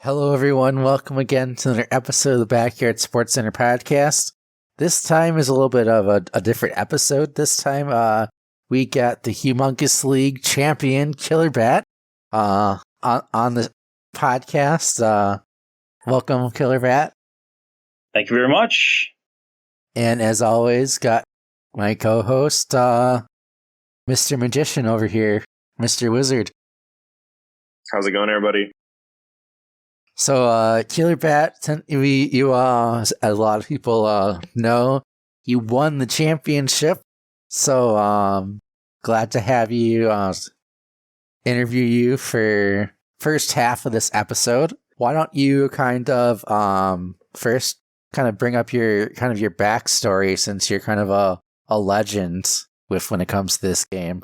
Hello, everyone. Welcome again to another episode of the Backyard Sportscenter podcast. This time is a little bit of a different episode. This time, we got the Humongous League champion, Killerbat, on the podcast. Welcome, Killerbat. Thank you very much. And as always, got my co-host, Mr. Magician over here, Mr. Wizard. How's it going, everybody? So, Killerbat, as a lot of people know, you won the championship. So, glad to have you interview you for first half of this episode. Why don't you first bring up your backstory, since you're kind of a legend when it comes to this game.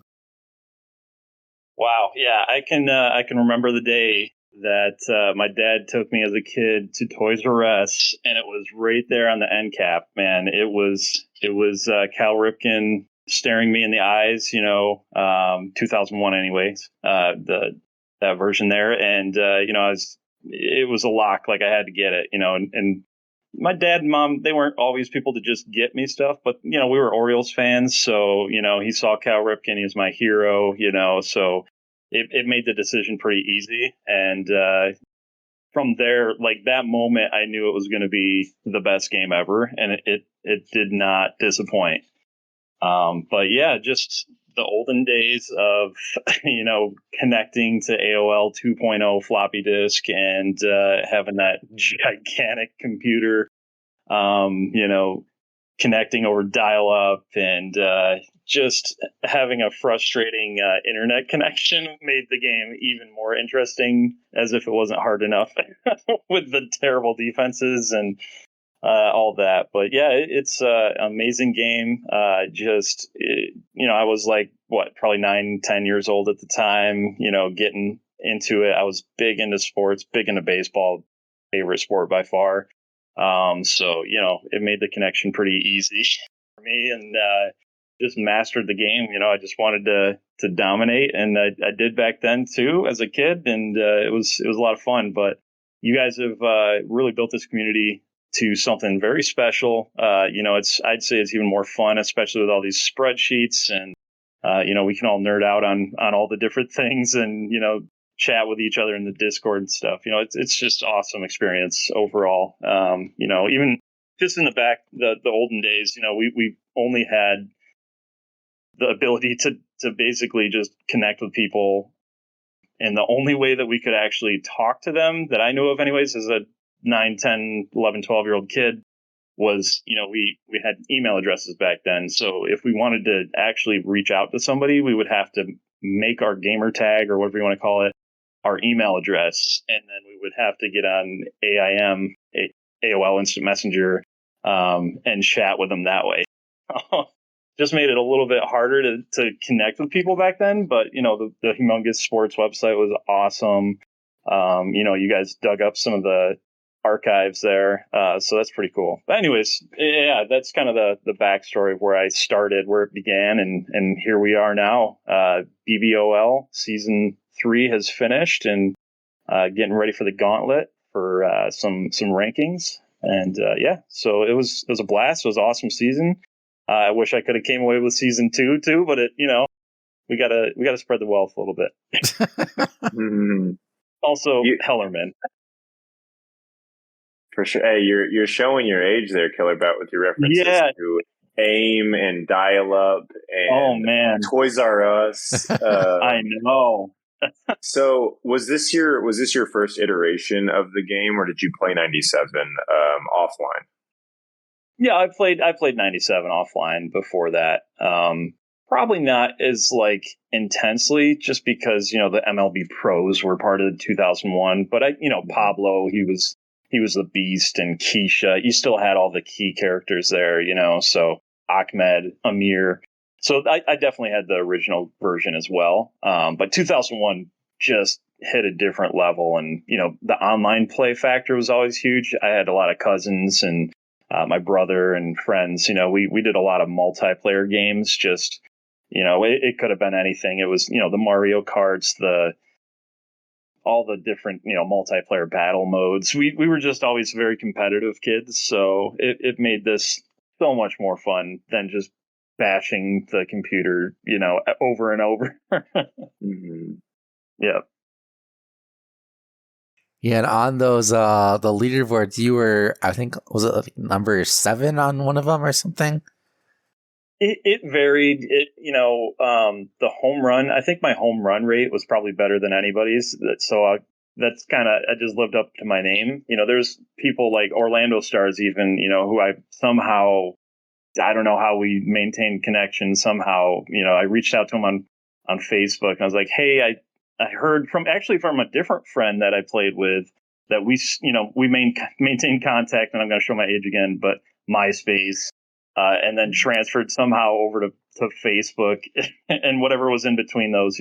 Wow, yeah, I can remember the day that my dad took me as a kid to Toys R Us, and it was right there on the end cap. Man, it was Cal Ripken staring me in the eyes. 2001, anyways. That version there, and it was a lock. Like, I had to get it. And my dad and mom, they weren't always people to just get me stuff, but we were Orioles fans, so he saw Cal Ripken, he was my hero. So. It made the decision pretty easy. And from there, like that moment, I knew it was going to be the best game ever. And it did not disappoint. But yeah, just the olden days of, connecting to AOL 2.0 floppy disk and having that gigantic computer, connecting over dial-up and just having a frustrating internet connection made the game even more interesting, as if it wasn't hard enough with the terrible defenses and all that. But yeah, it's an amazing game. I was like, probably 9-10 years old at the time, getting into it. I was big into sports, big into baseball, favorite sport by far. So it made the connection pretty easy for me, and just mastered the game. I just wanted to dominate, and I did back then too as a kid, and it was a lot of fun. But you guys have really built this community to something very special. I'd say it's even more fun, especially with all these spreadsheets, and we can all nerd out on all the different things, and chat with each other in the Discord and stuff. It's just awesome experience overall. Even just in the olden days, we only had the ability to basically just connect with people. And the only way that we could actually talk to them that I knew of anyways, as a 9, 10, 11, 12-year-old kid was, we had email addresses back then. So if we wanted to actually reach out to somebody, we would have to make our gamer tag, or whatever you want to call it, our email address, and then we would have to get on AOL Instant Messenger, and chat with them that way. Just made it a little bit harder to connect with people back then, but the Humongous Sports website was awesome. You guys dug up some of the archives there, so that's pretty cool. But anyways, yeah, that's kind of the backstory of where I started, where it began, and here we are now. BBOL season 3 has finished, and getting ready for the gauntlet for some rankings. And so it was a blast. It was an awesome season. I wish I could have came away with season 2 too, but we gotta spread the wealth a little bit. Also, Hellerman. For sure. Hey, you're showing your age there, Killerbat, with your references to AIM and dial-up and Toys R Us. I know. So was this your first iteration of the game, or did you play 97 offline? Yeah, I played 97 offline before that. Probably not as intensely, just because the MLB pros were part of the 2001. But Pablo, he was the beast, and Keisha, you still had all the key characters there, so Ahmed, Amir. So I definitely had the original version as well. But 2001 just hit a different level, and the online play factor was always huge. I had a lot of cousins and my brother and friends. We did a lot of multiplayer games. Just it could have been anything. It was the Mario Karts, the all the different, multiplayer battle modes. We were just always very competitive kids, so it made this so much more fun than just bashing the computer, over and over. Mm-hmm. Yeah. Yeah, and on those the leaderboards, you were, I think, was it like number 7 on one of them or something? It varied. The home run. I think my home run rate was probably better than anybody's. So that's kind of, I just lived up to my name. There's people like Orlando Stars, even, who I somehow, I don't know how we maintained connection. Somehow, I reached out to him on Facebook, and I was like, hey, I heard from a different friend that I played with that we maintained contact, and I'm going to show my age again, but MySpace. And then transferred somehow over to Facebook and whatever was in between those,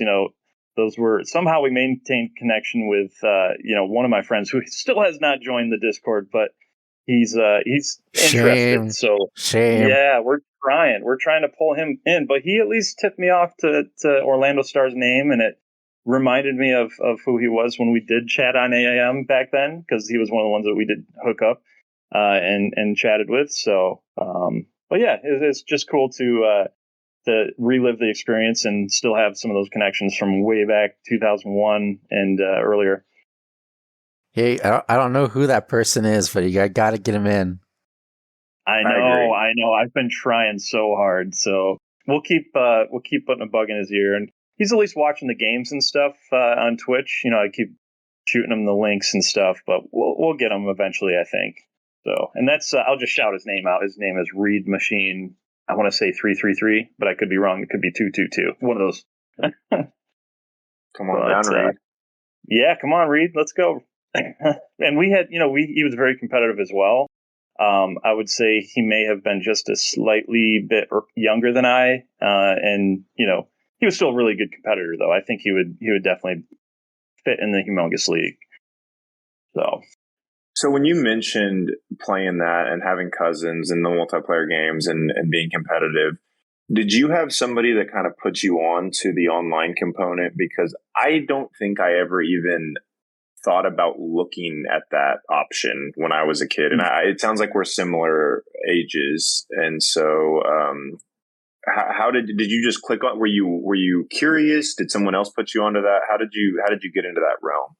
those were somehow we maintained connection with, one of my friends who still has not joined the Discord, but he's interested. So Shame. Yeah, we're trying to pull him in, but he at least tipped me off to Orlando Star's name, and it reminded me of who he was when we did chat on AAM back then, because he was one of the ones that we did hook up and chatted with. So, but yeah, it's just cool to relive the experience and still have some of those connections from way back 2001 and earlier. Hey, I don't know who that person is, but you got to get him in. I know. I've been trying so hard, so we'll keep putting a bug in his ear, and he's at least watching the games and stuff on Twitch. I keep shooting him the links and stuff, but we'll get him eventually, I think. So, and that's I'll just shout his name out. His name is Reed Machine. I want to say 333, but I could be wrong. It could be 222. One of those. Come on down, Reed. Yeah, come on, Reed. Let's go. And we had, he was very competitive as well. I would say he may have been just a slightly bit younger than I, and he was still a really good competitor. Though I think he would definitely fit in the Humongous League. So when you mentioned playing that and having cousins and the multiplayer games and being competitive, did you have somebody that kind of put you on to the online component? Because I don't think I ever even thought about looking at that option when I was a kid. And it sounds like we're similar ages. And so how did you just click on? Were you curious? Did someone else put you onto that? How did you get into that realm?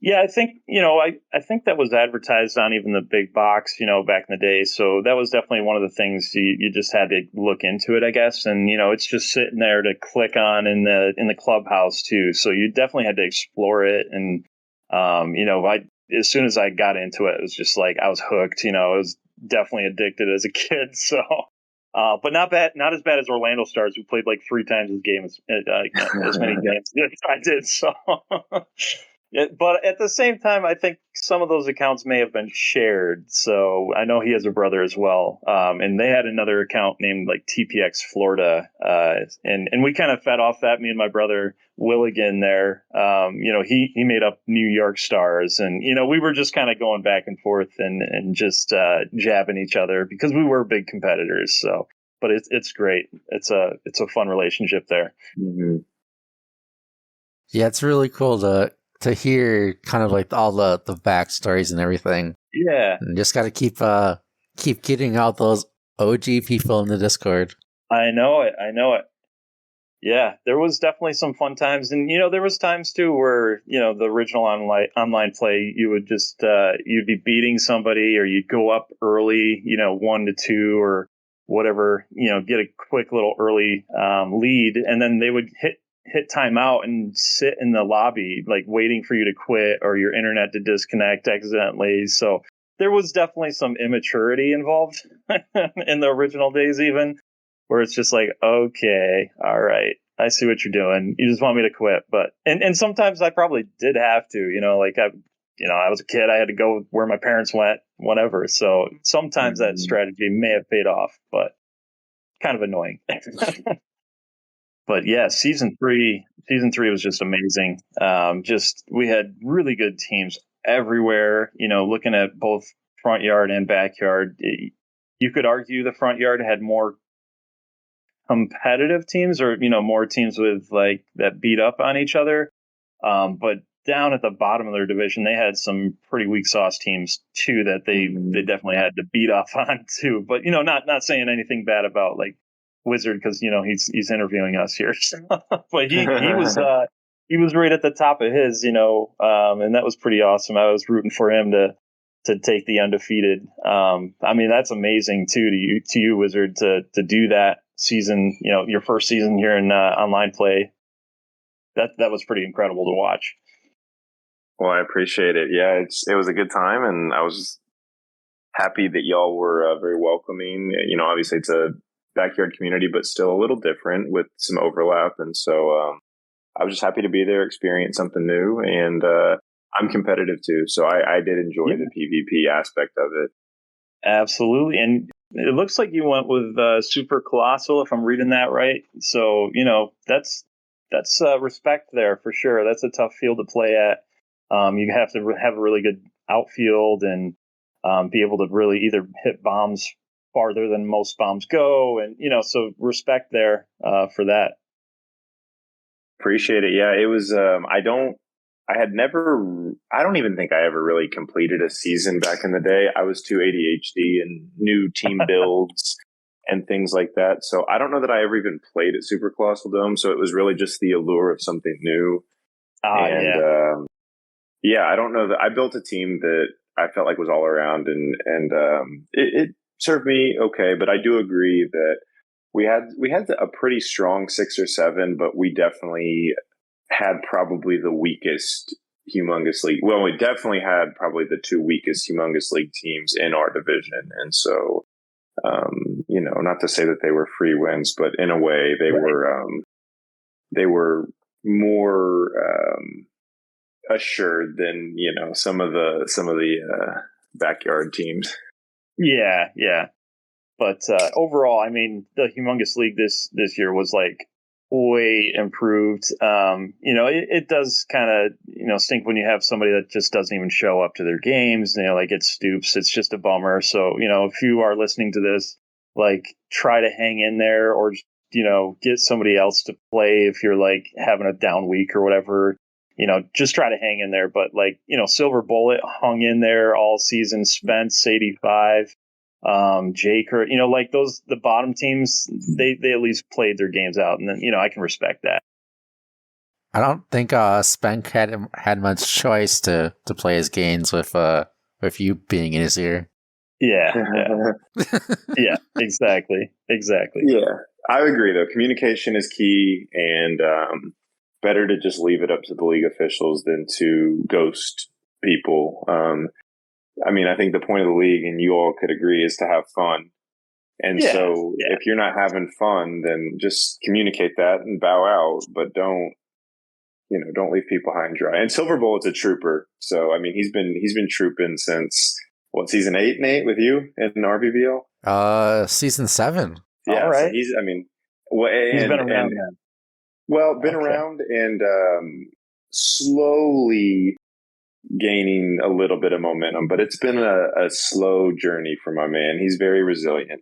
Yeah, I think, I think that was advertised on even the big box, back in the day. So that was definitely one of the things you just had to look into it, I guess. And, it's just sitting there to click on in the clubhouse too. So you definitely had to explore it. And, as soon as I got into it, it was just like, I was hooked, I was definitely addicted as a kid. So, but not as bad as Orlando Stars, who played like 3 times as many games as I did. So, but at the same time, I think some of those accounts may have been shared. So I know he has a brother as well. And they had another account named like TPX Florida. And we kind of fed off that, me and my brother Willigan there. He made up New York Stars, and, we were just kind of going back and forth and just jabbing each other because we were big competitors. So, but it's great. It's a fun relationship there. Mm-hmm. Yeah, it's really cool to hear kind of like all the backstories and everything. Yeah. And just got to keep getting out those OG people in the Discord. I know it. Yeah, there was definitely some fun times. And, there was times too where, the original online play, you would just, you'd be beating somebody, or you'd go up early, 1-2 or whatever, get a quick little early lead. And then they would hit timeout and sit in the lobby, like waiting for you to quit or your internet to disconnect accidentally. So there was definitely some immaturity involved in the original days, even, where it's just like, okay, all right, I see what you're doing. You just want me to quit. But, and sometimes I probably did have to, like I was a kid, I had to go where my parents went, whatever. So sometimes that strategy may have paid off, but kind of annoying. But yeah, season three was just amazing. We had really good teams everywhere, looking at both front yard and backyard. You could argue the front yard had more competitive teams, or, more teams with like that beat up on each other. But down at the bottom of their division, they had some pretty weak sauce teams too that they definitely had to beat off on too. But not saying anything bad about like Wizard because he's interviewing us here. But he was right at the top of his, and that was pretty awesome. I was rooting for him to take the undefeated. I mean, that's amazing too to you, Wizard, to do that season. Your first season here in online play. That was pretty incredible to watch. Well, I appreciate it. Yeah, it was a good time, and I was happy that y'all were very welcoming. Obviously it's a backyard community, but still a little different with some overlap, and so I was just happy to be there, experience something new, and I'm competitive too, so I did enjoy the PvP aspect of it. Absolutely, and it looks like you went with Super Colossal, if I'm reading that right. So that's respect there for sure. That's a tough field to play at. You have to have a really good outfield and be able to really either hit bombs farther than most bombs go, and so respect there for that. Appreciate it. Yeah, it was. I don't even think I ever really completed a season back in the day. I was too ADHD and new team builds and things like that. So I don't know that I ever even played at Super Colossal Dome. So it was really just the allure of something new. Yeah, I don't know that I built a team that I felt like was all around and it served me okay. But I do agree that we had a pretty strong 6 or 7, but we definitely had probably the weakest Humongous League. Well, we definitely had probably the 2 weakest Humongous League teams in our division. And so, not to say that they were free wins, but in a way they were more assured than some of the backyard teams. Yeah. But overall, I mean, the Humongous League this year was like way improved. It does kind of stink when you have somebody that just doesn't even show up to their games. Like it stoops. It's just a bummer. So if you are listening to this, like try to hang in there, or get somebody else to play if you're like having a down week or whatever. Just try to hang in there. But like, Silver Bullet hung in there all season. Spence 85, Jake, or like the bottom teams, they at least played their games out, and then I can respect that. I don't think Spenk had much choice to play his games with you being in his ear. Yeah. Yeah, exactly. Yeah, I agree though. Communication is key, and better to just leave it up to the league officials than to ghost people. I think the point of the league, and you all could agree, is to have fun. And so if you're not having fun, then just communicate that and bow out, but don't leave people high and dry. And Silver Bullet's a trooper. So, he's been trooping since season 8 and 8 with you in RBBL? Season 7. Yeah. All right. So he's been around. Been around and slowly gaining a little bit of momentum, but it's been a slow journey for my man. He's very resilient.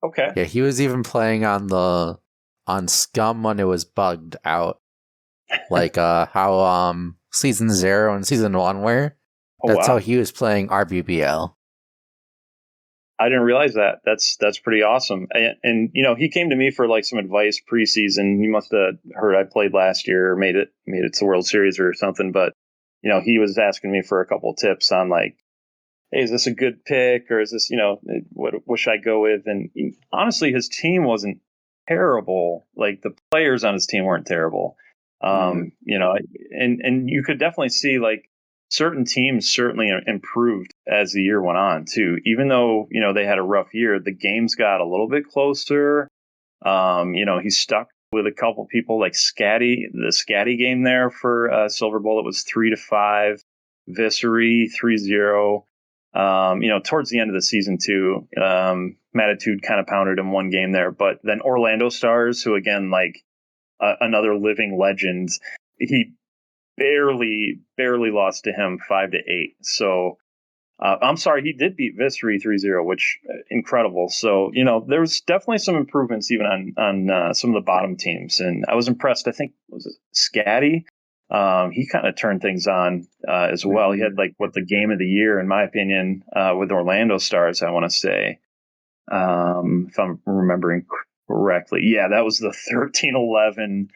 Okay. Yeah, he was even playing on Scum when it was bugged out, like how season 0 and season 1 were. That's how he was playing RBBL. I didn't realize that. That's pretty awesome. And he came to me for like some advice preseason. He must have heard I played last year, or made it to World Series or something. But he was asking me for a couple of tips on like, hey, is this a good pick, or is this what should I go with? And honestly, his team wasn't terrible. Like the players on his team weren't terrible. And you could definitely see like certain teams certainly improved as the year went on too. Even though they had a rough year, the games got a little bit closer. He stuck with a couple people like Scatty. The Scatty game there for Silver Bullet was 3-5. Viscery 3-0. Towards the end of the season too, Matitude kind of pounded him one game there, but then Orlando Stars, who again like another living legend, he barely lost to him 5-8. So I'm sorry, he did beat Viscery 3-0, which incredible. So there's definitely some improvements even on some of the bottom teams, and I was impressed. I think was it Scatty he kind of turned things on as well. He had like the game of the year, in my opinion, with Orlando Stars, I want to say, if I'm remembering correctly. Yeah, that was the 13-11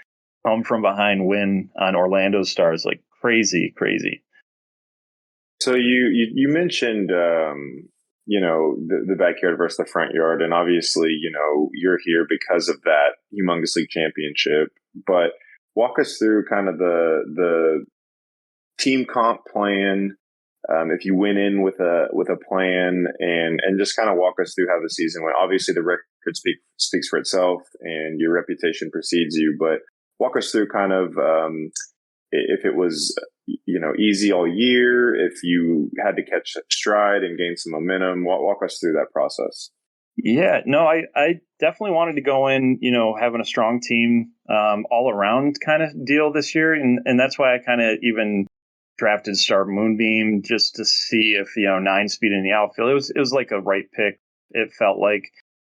come from behind win on Orlando Stars. Like crazy. So you mentioned the backyard versus the front yard, and obviously you're here because of that humongous league championship. But walk us through kind of the team comp plan. If you went in with a plan, and just kind of walk us through how the season went. Obviously, the record speaks for itself, and your reputation precedes you. But walk us through kind of if it was easy all year, if you had to catch stride and gain some momentum. Walk us through that process. Yeah, no, I definitely wanted to go in, having a strong team all around kind of deal this year, and that's why I kind of even drafted Star Moonbeam just to see if 9-speed in the outfield. It was like a right pick. It felt like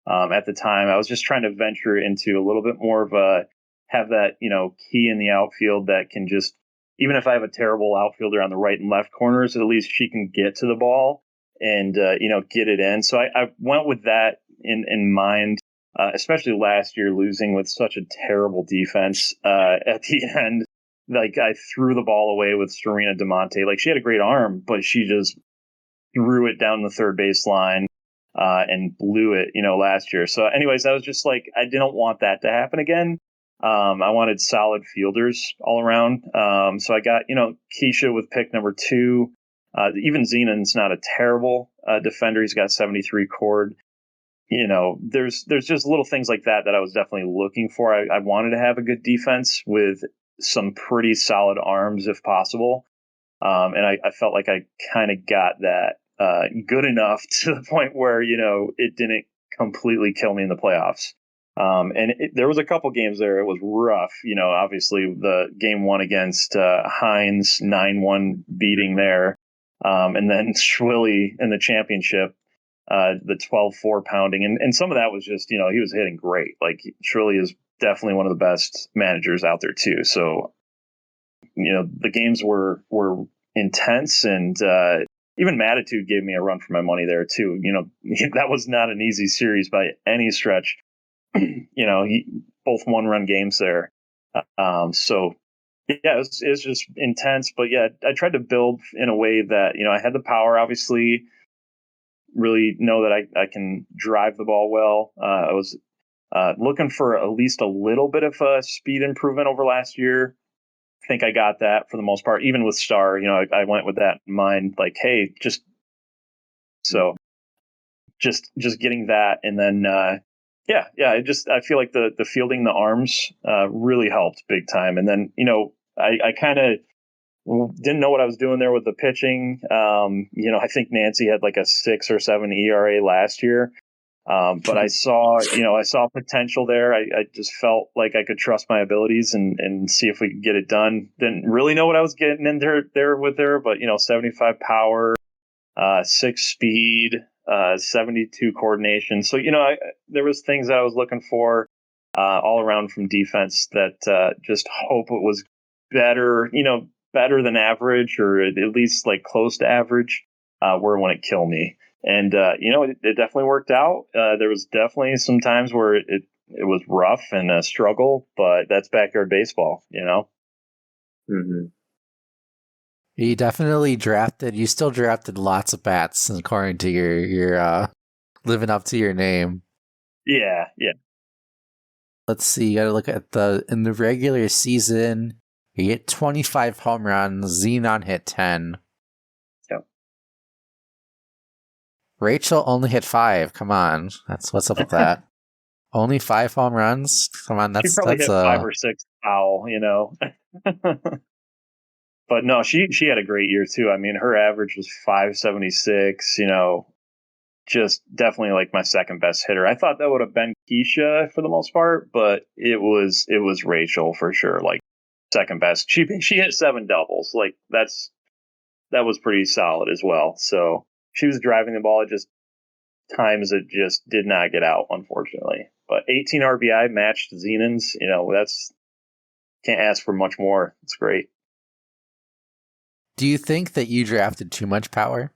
at the time I was just trying to venture into a little bit more of a have that key in the outfield that can just, even if I have a terrible outfielder on the right and left corners, at least she can get to the ball and get it in. So I went with that in mind. Especially last year, losing with such a terrible defense at the end. Like I threw the ball away with Serena DeMonte. Like she had a great arm, but she just threw it down the third baseline and blew it, last year. So anyways, I was just like, I didn't want that to happen again. I wanted solid fielders all around. So I got, Keisha with pick number 2. Even Zenon's not a terrible defender. He's got 73 cord. There's just little things like that I was definitely looking for. I wanted to have a good defense with some pretty solid arms if possible. And I felt like I kind of got that good enough to the point where, it didn't completely kill me in the playoffs. And there was a couple games there. It was rough. Obviously the game 1 against Hines, 9-1 beating there. And then Schwilly in the championship, the 12-4 pounding. And some of that was just, he was hitting great. Like Schwilly is definitely one of the best managers out there too. So, the games were intense, and even Mattitude gave me a run for my money there too. That was not an easy series by any stretch. Both 1-run games there. So yeah, it was just intense. But yeah, I tried to build in a way that, I had the power, obviously, really know that I can drive the ball well. I was looking for at least a little bit of a speed improvement over last year. I think I got that for the most part, even with Star. I went with that in mind, like, hey, just getting that, and then I feel like the fielding the arms really helped big time. And then I kind of didn't know what I was doing there with the pitching. I think Nancy had like a 6 or 7 ERA last year. But I saw potential there. I just felt like I could trust my abilities and see if we could get it done. Didn't really know what I was getting in there with her, but 75 power, 6 speed, 72 coordination. So there was things that I was looking for all around from defense that just hope it was better than average, or at least like close to average, where it wouldn't kill me. And, it definitely worked out. There was definitely some times where it was rough and a struggle, but that's backyard baseball, Mm-hmm. You still drafted lots of bats according to your living up to your name. Yeah. Let's see, you gotta look at in the regular season, you get 25 home runs, Xenon hit 10. Rachel only hit 5. Come on, what's up with that? Only 5 home runs. Come on, She probably hit 5 or 6 foul, But no, she had a great year too. I mean, her average was 576. Just definitely like my second best hitter. I thought that would have been Keisha for the most part, but it was Rachel for sure. Like second best. She hit 7 doubles. Like that was pretty solid as well. So she was driving the ball. It just times it just did not get out, unfortunately. But 18 RBI matched Zenon's. That's can't ask for much more. It's great. Do you think that you drafted too much power?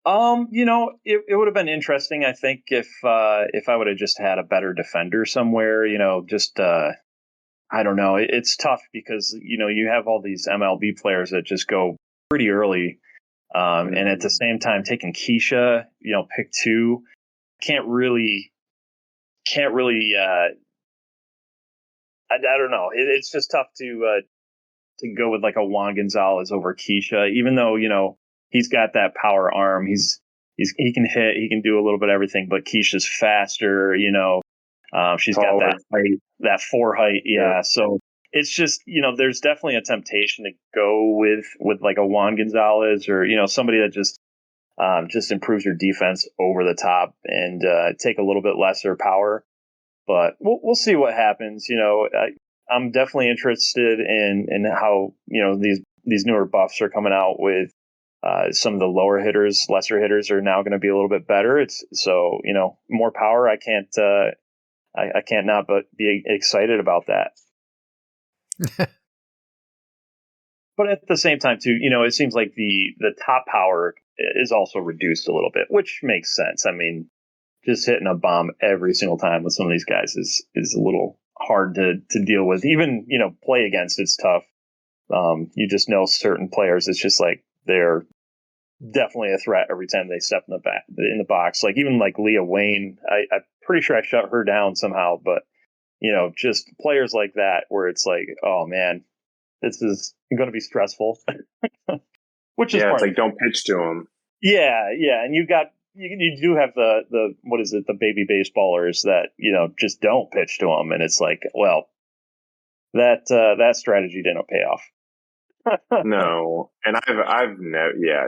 It would have been interesting, I think, if I would have just had a better defender somewhere, I don't know. It's tough because, you have all these MLB players that just go pretty early. And at the same time, taking Keisha, pick 2, can't really, I don't know. It's just tough to go with like a Juan Gonzalez over Keisha, even though, he's got that power arm. He can hit, he can do a little bit of everything, but Keisha's faster, she's got that height, that 4 height. Yeah. So it's just, there's definitely a temptation to go with like a Juan Gonzalez or, somebody that just improves your defense over the top and take a little bit lesser power. But we'll see what happens. I'm definitely interested in how, these newer buffs are coming out with some of the lower hitters, lesser hitters are now going to be a little bit better. It's so, more power. I can't not but be excited about that. But at the same time too, it seems like the top power is also reduced a little bit, which makes sense. I mean, just hitting a bomb every single time with some of these guys is a little hard to deal with. Even, play against it's tough. You just know certain players, it's just like they're definitely a threat every time they step in the box. Like even like Leah Wayne, I'm pretty sure I shut her down somehow, but just players like that where it's like, oh man, this is going to be stressful. Which is it's like don't pitch to them. Yeah, and you do have the what is it, the baby baseballers that just don't pitch to them, and it's like, well, that strategy didn't pay off. No, and I've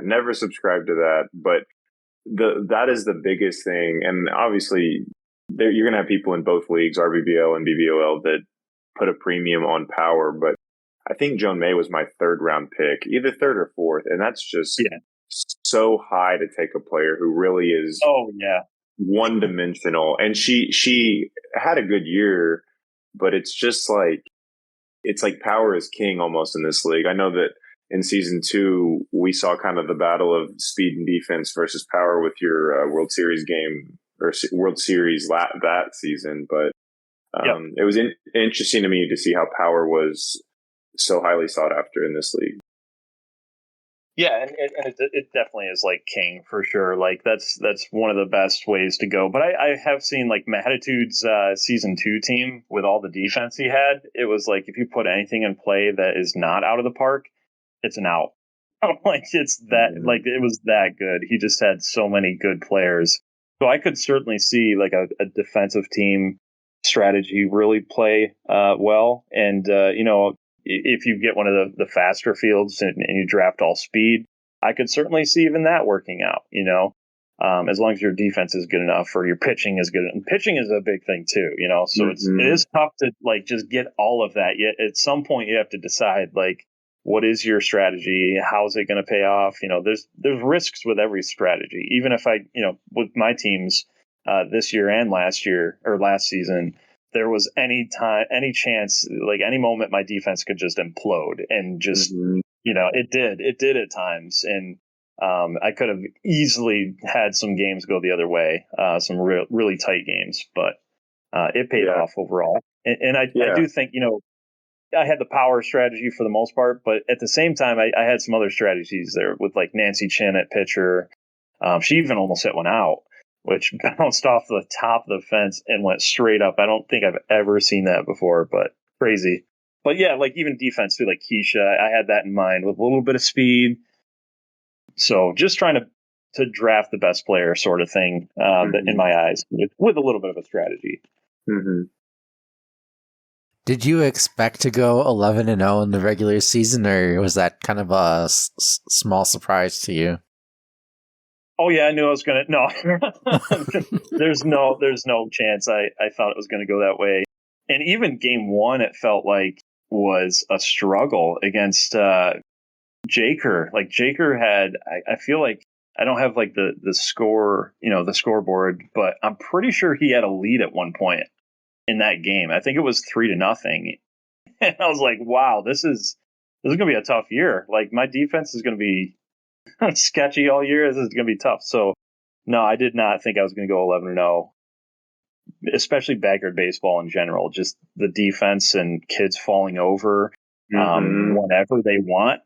never subscribed to that, but that is the biggest thing, and obviously you're gonna have people in both leagues, RBBL and BBOL, that put a premium on power, but I think Joan May was my 3rd round pick, either 3rd or 4th, and that's just so high to take a player who really is one dimensional, and she had a good year, but it's just like. It's like power is king almost in this league. I know that in season 2, we saw kind of the battle of speed and defense versus power with your World Series game or World Series that season. But it was interesting to me to see how power was so highly sought after in this league. Yeah, and it definitely is like king for sure. Like that's one of the best ways to go. But I have seen like Mahatitude's season 2 team with all the defense he had. It was like if you put anything in play that is not out of the park, it's an out. Like it's that like it was that good. He just had so many good players. So I could certainly see like a defensive team strategy really play well. And if you get one of the faster fields and you draft all speed, I could certainly see even that working out, as long as your defense is good enough or your pitching is good. And pitching is a big thing too, so it is tough to like just get all of that. Yet at some point you have to decide like, what is your strategy? How is it going to pay off? There's risks with every strategy. Even if I, with my teams this year and last year or last season, there was any chance, like any moment, my defense could just implode and just, it did at times. And I could have easily had some games go the other way, some really tight games, but it paid off overall. And I do think, I had the power strategy for the most part, but at the same time, I had some other strategies there with like Nancy Chin at pitcher. She even almost hit one out, which bounced off the top of the fence and went straight up. I don't think I've ever seen that before, but crazy. But yeah, like even defense too, like Keisha, I had that in mind with a little bit of speed. So just trying to draft the best player sort of thing, in my eyes, with a little bit of a strategy. Mm-hmm. Did you expect to go 11-0 in the regular season, or was that kind of a small surprise to you? Oh yeah, I knew I was gonna. No, there's no chance. I thought it was gonna go that way. And even game 1, it felt like was a struggle against Jaker. Like Jaker had, I feel like I don't have like the score, the scoreboard, but I'm pretty sure he had a lead at one point in that game. I think it was 3-0. And I was like, wow, this is this is going to be a tough year. Like, my defense is going to be sketchy all year. This is going to be tough. So, no, I did not think I was going to go 11-0, especially backyard baseball in general. Just the defense and kids falling over whenever they want.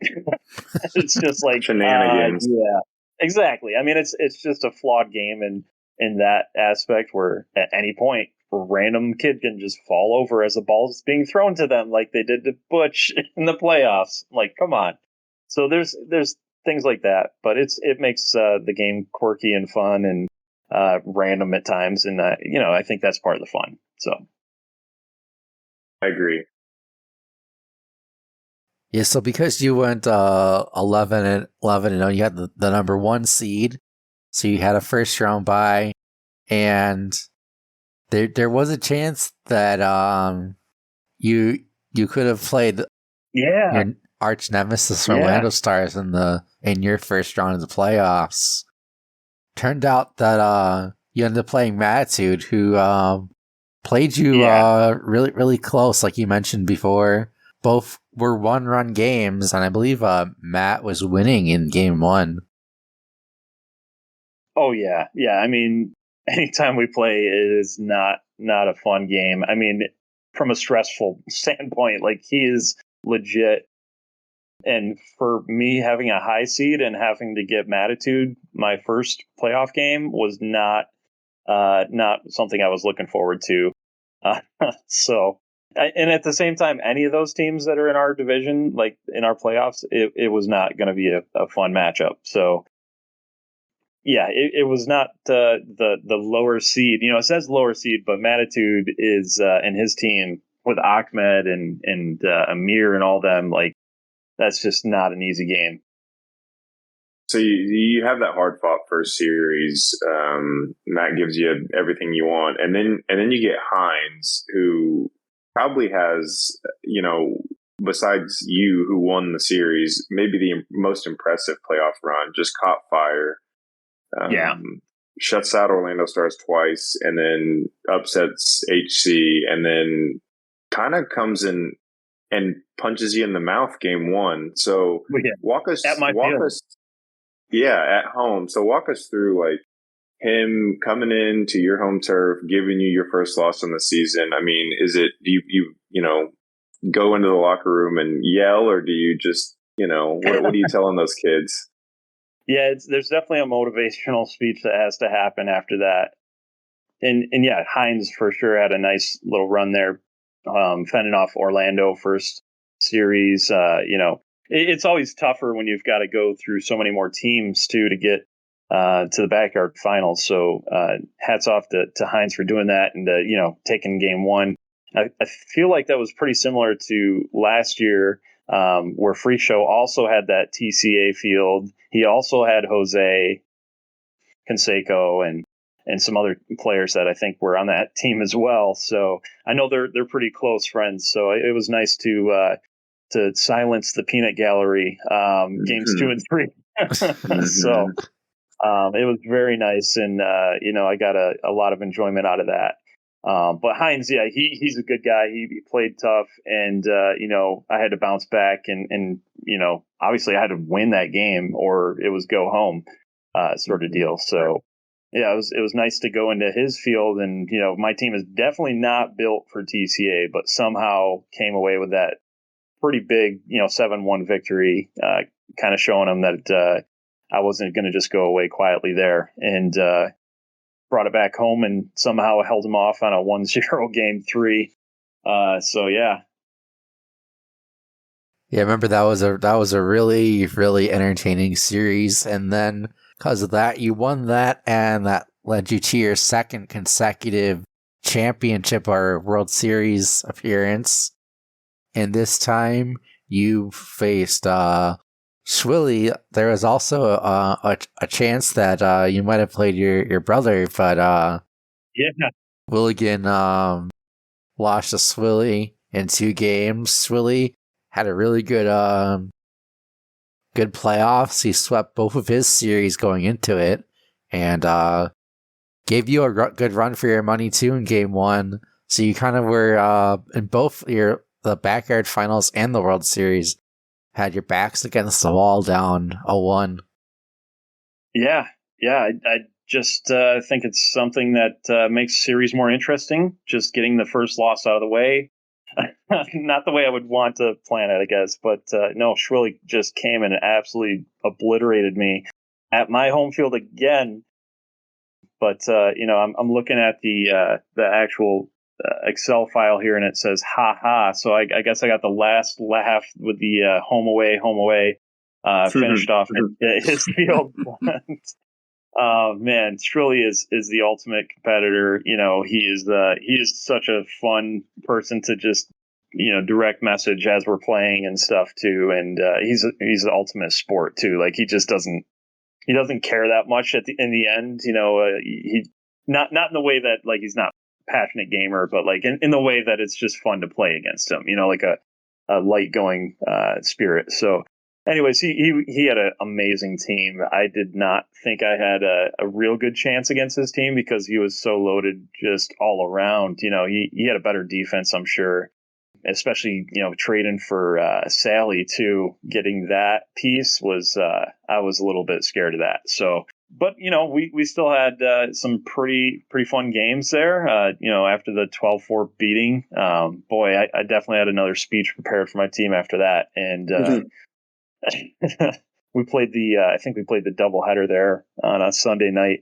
It's just like shenanigans. Yeah, exactly. I mean, it's just a flawed game in that aspect where at any point a random kid can just fall over as a ball's being thrown to them, like they did to Butch in the playoffs. Like, come on. So there's things like that, but it makes the game quirky and fun and random at times, and I think that's part of the fun. So I agree. Yeah, so because you went 11 and you had the number 1 seed, so you had a first round bye, and there was a chance that you could have played your arch nemesis Orlando Stars in your first round of the playoffs. Turned out that you ended up playing Mattitude, who played you really, really close, like you mentioned before. Both were 1-run games, and I believe Matt was winning in game 1. Oh yeah. I mean, anytime we play, it is not a fun game. I mean, from a stressful standpoint, like, he is legit. And for me, having a high seed and having to get Mattitude my first playoff game was not something I was looking forward to. And at the same time, any of those teams that are in our division, like in our playoffs, it was not going to be a fun matchup. So yeah, it was not the lower seed. It says lower seed, but Mattitude is and his team with Ahmed and Amir and all them, like, that's just not an easy game. So you have that hard fought first series. Matt gives you everything you want, and then you get Hines, who probably has, besides you, who won the series, maybe the most impressive playoff run. Just caught fire. Shuts out Orlando Stars twice, and then upsets HC, and then kind of comes in and punches you in the mouth game 1. So walk us at home. So walk us through, like, him coming into your home turf, giving you your first loss in the season. I mean, is it, do you go into the locker room and yell, or do you just, what are you telling those kids? Yeah, there's definitely a motivational speech that has to happen after that. And yeah, Hines for sure had a nice little run there, fending off Orlando first series. It's always tougher when you've got to go through so many more teams too to get to the backyard finals. So hats off to Hines for doing that and taking game 1. I feel like that was pretty similar to last year, where Free Show also had that TCA field. He also had Jose Canseco and some other players that I think were on that team as well. So I know they're pretty close friends. So it was nice to silence the peanut gallery, games 2 and 3. So it was very nice, and I got a lot of enjoyment out of that. But Hines, yeah, he's a good guy. He played tough, and I had to bounce back, and obviously I had to win that game or it was go home, sort of deal. So yeah, it was nice to go into his field, and my team is definitely not built for TCA, but somehow came away with that pretty big 7-1 victory, kind of showing them that I wasn't going to just go away quietly there, and brought it back home and somehow held them off on a 1-0 game 3. So yeah. Yeah, I remember that was a really, really entertaining series, and then because of that, you won that, and that led you to your second consecutive championship or World Series appearance. And this time you faced Schwilly. There was also a chance that you might have played your brother, but Willigan lost to Schwilly in 2 games. Schwilly had a really good playoffs. He swept both of his series going into it, and gave you a good run for your money too in game 1. So you kind of were in both the backyard finals and the World Series, had your backs against the wall down 0-1. Yeah. I just think it's something that makes series more interesting. Just getting the first loss out of the way. Not the way I would want to plan it, I guess. But no, Schwilly just came and absolutely obliterated me at my home field again. But I'm looking at the actual Excel file here, and it says "ha ha." So I guess I got the last laugh with the home away. Finished off at his field. Man, Shrilly is the ultimate competitor. He is such a fun person to just direct message as we're playing and stuff too. And he's the ultimate sport too. Like he doesn't care that much in the end. He not in the way that like he's not a passionate gamer, but like in the way that it's just fun to play against him. Like a light going spirit. So. Anyways, he had an amazing team. I did not think I had a real good chance against his team because he was so loaded just all around. He had a better defense, I'm sure, especially, trading for Sally too. Getting that piece was I was a little bit scared of that. So, but, we still had some pretty fun games there, after the 12-4 beating. Boy, I definitely had another speech prepared for my team after that. And we played I think we played the doubleheader there on a Sunday night.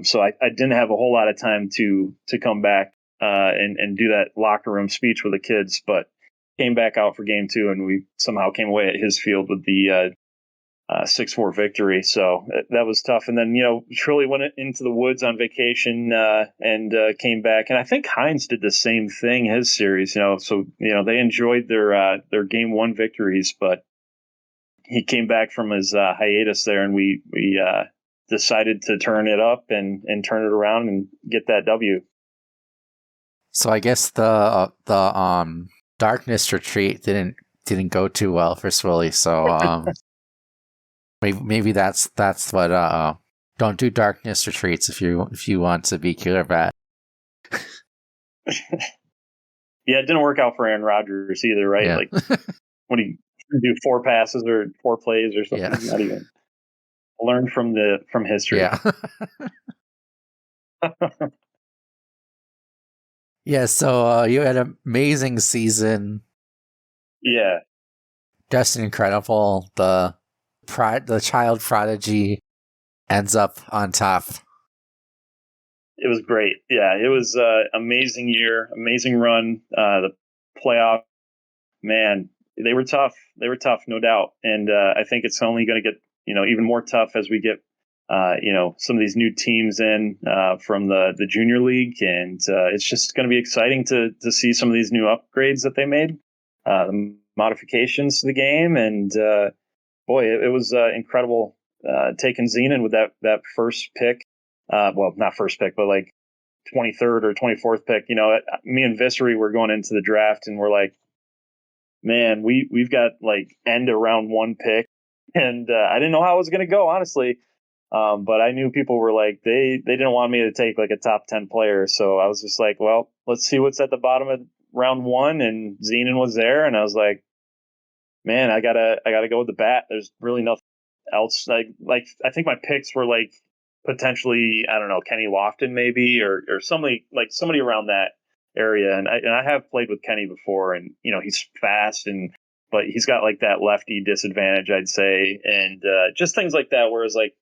So I didn't have a whole lot of time to come back and do that locker room speech with the kids, but came back out for game 2 and we somehow came away at his field with the 6-4 victory. So that was tough. And then, Shirley went into the woods on vacation and came back. And I think Hines did the same thing, his series, so, they enjoyed their game 1 victories, but he came back from his hiatus there, and we decided to turn it up and turn it around and get that W. So I guess the darkness retreat didn't go too well for Swilly. So maybe that's what don't do darkness retreats if you want to be Killerbat. Yeah, it didn't work out for Aaron Rodgers either, right? Yeah. Like when he do 4 passes or 4 plays or something. Yeah. Not even learn from history. Yeah. Yeah. So you had an amazing season. Yeah. Just incredible. The child prodigy ends up on top. It was great. Yeah, it was amazing year, amazing run. The playoff, man, they were tough. They were tough, no doubt. And I think it's only going to get even more tough as we get some of these new teams in from the junior league, and it's just going to be exciting to see some of these new upgrades that they made, the modifications to the game, and boy, it was incredible taking Zenon with that first pick. Well, not first pick, but like 23rd or 24th pick. Me and Vissery were going into the draft, and we're like, man, we've got like end of round 1 pick, and I didn't know how it was going to go, honestly. But I knew people were like, they didn't want me to take like a top 10 player. So I was just like, well, let's see what's at the bottom of round 1. And Zenon was there. And I was like, man, I gotta go with the bat. There's really nothing else. Like I think my picks were like potentially, I don't know, Kenny Lofton maybe, or somebody around that area. And I have played with Kenny before, and he's fast, but he's got like that lefty disadvantage, I'd say. And just things like that, whereas like,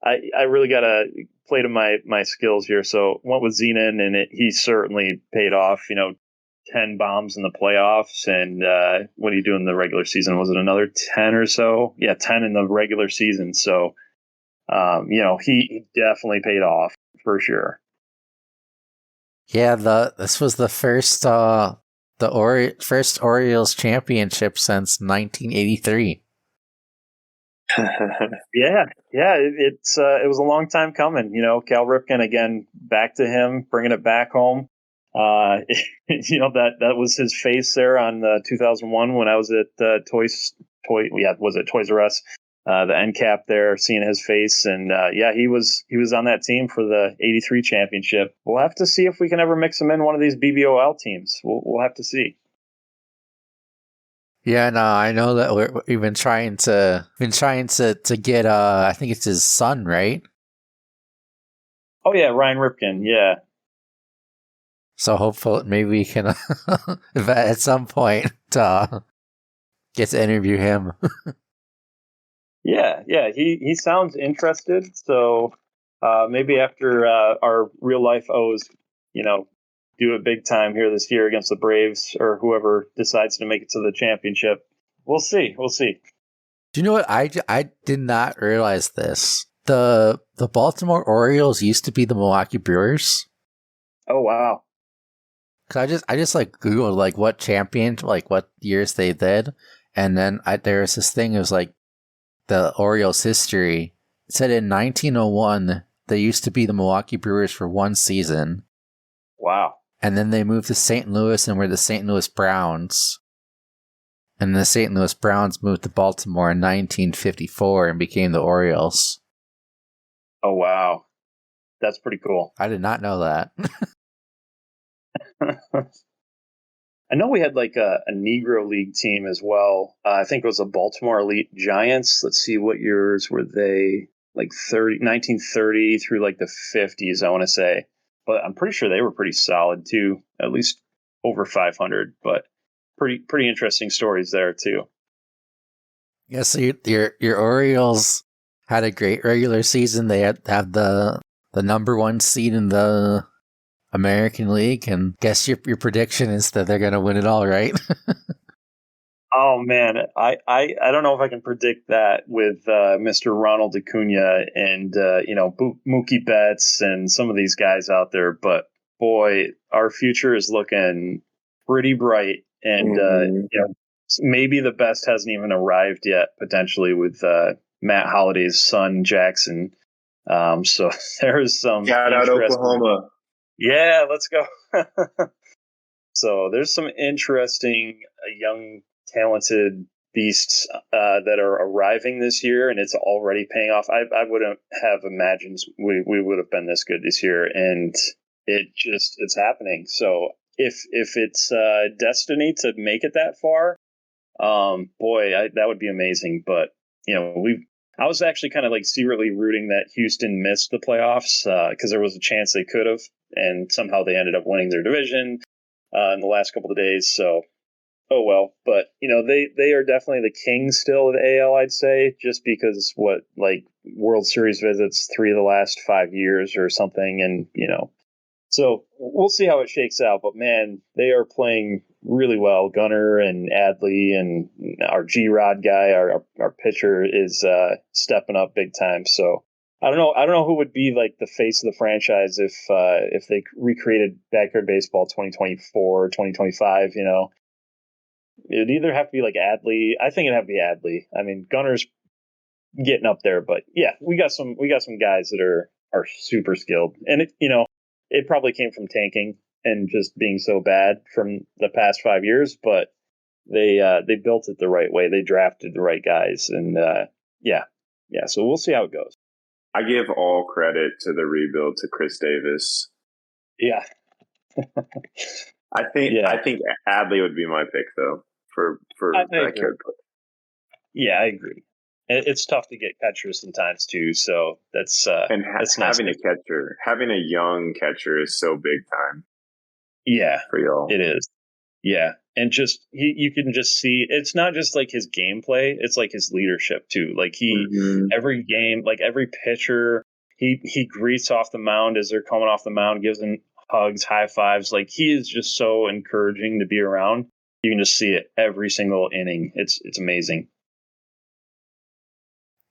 I really got to play to my skills here. So went with Zenon, and he certainly paid off, 10 bombs in the playoffs. And what do you do in the regular season? Was it another 10 or so? Yeah, 10 in the regular season. So, he definitely paid off for sure. Yeah, this was the first first Orioles championship since 1983. Yeah. It was a long time coming. Cal Ripken again, back to him, bringing it back home. That was his face there on 2001 when I was at Toys R Us, the end cap there, seeing his face, and he was on that team for the '83 championship. We'll have to see if we can ever mix him in one of these BBOL teams. We'll have to see. Yeah, no, I know that we've been trying to get I think it's his son, right? Oh yeah, Ryan Ripken. Yeah, So hopefully maybe we can at some point get to interview him. yeah. He sounds interested. So maybe after our real life O's, do it big time here this year against the Braves or whoever decides to make it to the championship. We'll see. We'll see. Do you know what? I did not realize this. The Baltimore Orioles used to be the Milwaukee Brewers. Oh wow. Cause I just like Googled like what champion, like what years they did, and then there was this thing. It was like the Orioles history. It said in 1901 they used to be the Milwaukee Brewers for one season. Wow. And then they moved to St. Louis and were the St. Louis Browns. And the St. Louis Browns moved to Baltimore in 1954 and became the Orioles. Oh wow. That's pretty cool. I did not know that. I know we had like a Negro League team as well. I think it was the Baltimore Elite Giants. Let's see, what years were they? Like 1930 through like the 50s, I want to say. But I'm pretty sure they were pretty solid too, at least over 500. But pretty interesting stories there too. Yeah, so your Orioles had a great regular season. They have the number one seed in the American League, and guess your prediction is that they're going to win it all, right? Oh man, I don't know if I can predict that with Mr. Ronald Acuna and Mookie Betts and some of these guys out there. But boy, our future is looking pretty bright, and maybe the best hasn't even arrived yet. Potentially with Matt Holliday's son Jackson. So there's some shout out Oklahoma. Yeah, let's go. So there's some interesting young talented beasts that are arriving this year, and it's already paying off. I wouldn't have imagined we would have been this good this year, and it's happening. So if it's destiny to make it that far, that would be amazing. But I was actually kind of like secretly rooting that Houston missed the playoffs because there was a chance they could have, and somehow they ended up winning their division in the last couple of days. So oh well, but they are definitely the kings still of the AL, I'd say, just because World Series visits 3 of the last 5 years or something, and so we'll see how it shakes out. But man, they are playing really well. Gunnar and Adley and our G-Rod guy, our pitcher, is stepping up big time. So I don't know who would be like the face of the franchise if they recreated Backyard Baseball 2024, 2025. It'd either have to be like Adley. I think it'd have to be Adley. I mean, Gunnar's getting up there, but yeah, we got some guys that are super skilled, and it probably came from tanking and just being so bad from the past 5 years, but they built it the right way. They drafted the right guys, and yeah. So we'll see how it goes. I give all credit to the rebuild to Chris Davis. Yeah. I think Adley would be my pick though for backyard play. Yeah, I agree. It's tough to get catchers sometimes too, so that's that's having nice. having a young catcher is so big time. Yeah, for y'all. It is. Yeah, and just you can just see it's not just like his gameplay; it's like his leadership too. Like every game, like every pitcher, he greets off the mound as they're coming off the mound, gives them hugs, high fives. Like he is just so encouraging to be around. You can just see it every single inning. It's amazing.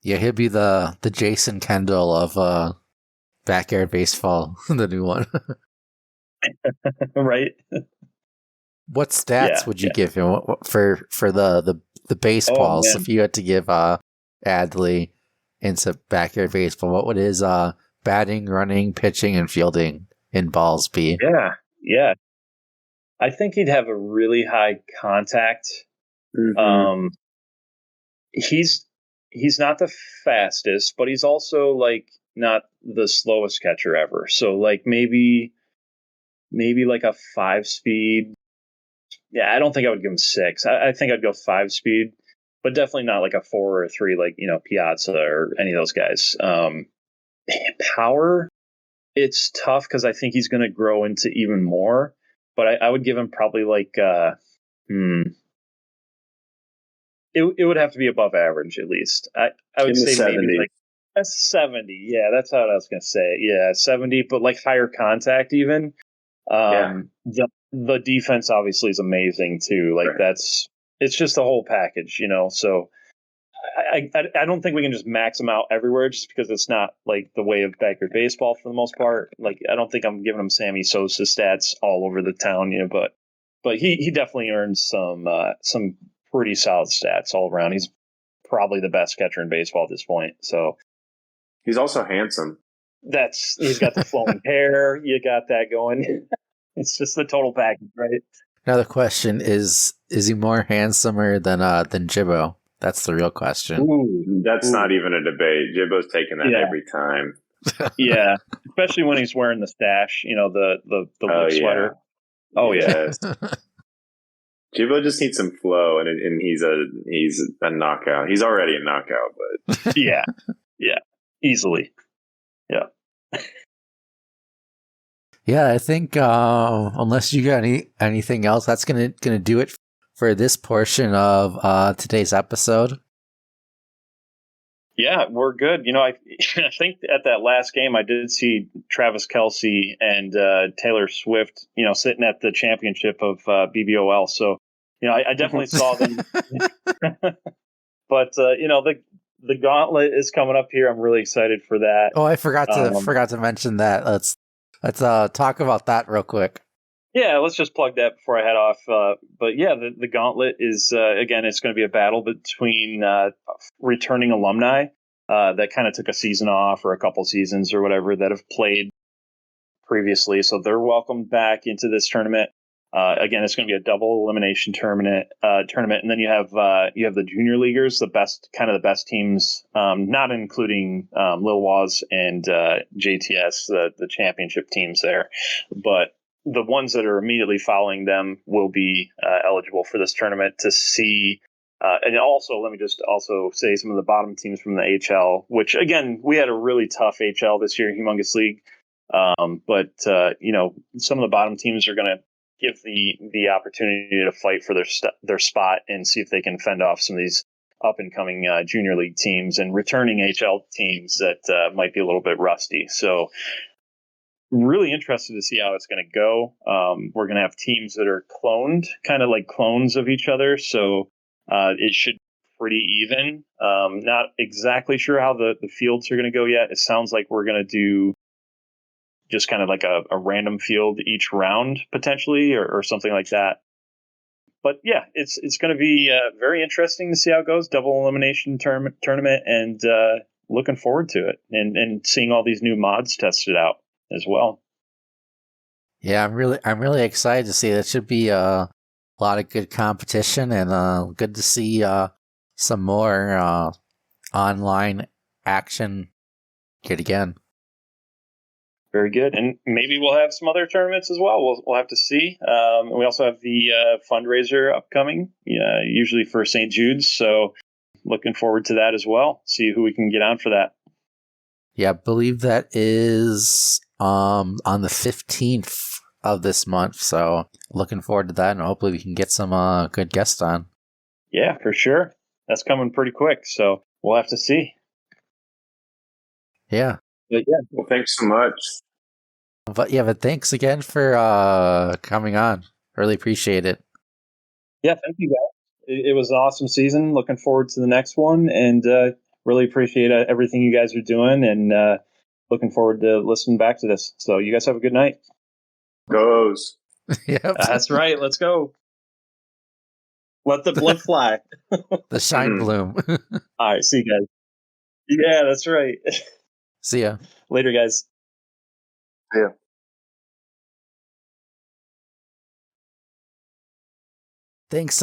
Yeah, he'll be the Jason Kendall of Backyard Baseball, the new one. Right? What stats would you give him for the baseballs? If you had to give Adley into Backyard Baseball, what would his batting, running, pitching, and fielding in balls be? Yeah. I think he'd have a really high contact. Mm-hmm. He's not the fastest, but he's also like not the slowest catcher ever. So like maybe like a 5-speed, Yeah, I don't think I would give him 6. I think I'd go 5 speed, but definitely not like a 4 or a 3 like, Piazza or any of those guys. Power, it's tough because I think he's going to grow into even more, but I would give him probably like, it would have to be above average at least. I would say maybe like a 70. Yeah, that's how I was going to say. Yeah, 70, but like higher contact even. The defense obviously is amazing too. Like it's just the whole package, So I don't think we can just max him out everywhere just because it's not like the way of backyard baseball for the most part. Like I don't think I'm giving him Sammy Sosa stats all over the town, but he definitely earns some pretty solid stats all around. He's probably the best catcher in baseball at this point. So he's also handsome. He's got the flowing hair. You got that going. It's just the total package, right? Now the question is he more handsomer than Jibbo? That's the real question. Ooh, that's not even a debate. Jibbo's taking that every time. Yeah, especially when he's wearing the stash, the sweater. Oh yeah. Jibbo just needs some flow, and he's a knockout. He's already a knockout, but yeah, easily. Yeah. Yeah, I think unless you got anything else, that's gonna do it for this portion of today's episode. Yeah, we're good. I think at that last game, I did see Travis Kelce and Taylor Swift, sitting at the championship of BBOL. So, I definitely saw them. But the gauntlet is coming up here. I'm really excited for that. Oh, I forgot to mention that. Let's talk about that real quick. Yeah, let's just plug that before I head off. But yeah, the gauntlet is, again, it's going to be a battle between returning alumni that kind of took a season off or a couple seasons or whatever that have played previously. So they're welcomed back into this tournament. Again, it's going to be a double elimination tournament. And then you have the junior leaguers, the best teams, not including LillWaws and JTS, the championship teams there, but the ones that are immediately following them will be eligible for this tournament to see. And also, let me just also say some of the bottom teams from the HL, which again, we had a really tough HL this year, Humongous League. But some of the bottom teams are going to give the opportunity to fight for their spot and see if they can fend off some of these up and coming junior league teams and returning HL teams that might be a little bit rusty. So really interested to see how it's going to go. We're going to have teams that are cloned, kind of like clones of each other. So it should be pretty even. Not exactly sure how the fields are going to go yet. It sounds like we're going to do just kind of like a random field each round potentially or something like that. But yeah, it's going to be very interesting to see how it goes. Double elimination tournament, and looking forward to it and seeing all these new mods tested out as well. Yeah, I'm really excited to see. That should be a lot of good competition, and good to see some more online action yet again. Very good, and maybe we'll have some other tournaments as well. We'll have to see. We also have the fundraiser upcoming, usually for St. Jude's. So looking forward to that as well. See who we can get on for that. Yeah, I believe that is on the 15th of this month. So looking forward to that, and hopefully we can get some good guests on. Yeah, for sure. That's coming pretty quick. So we'll have to see. Yeah. But yeah. Well, thanks so much. But thanks again for coming on. Really appreciate it. Yeah, thank you guys. It was an awesome season. Looking forward to the next one, and really appreciate everything you guys are doing, and looking forward to listening back to this. So you guys have a good night. Goes. Yep. That's right. Let's go. Let the blood fly. The shine bloom. All right. See you guys. Yeah, that's right. See ya. Later, guys. Yeah. Thanks,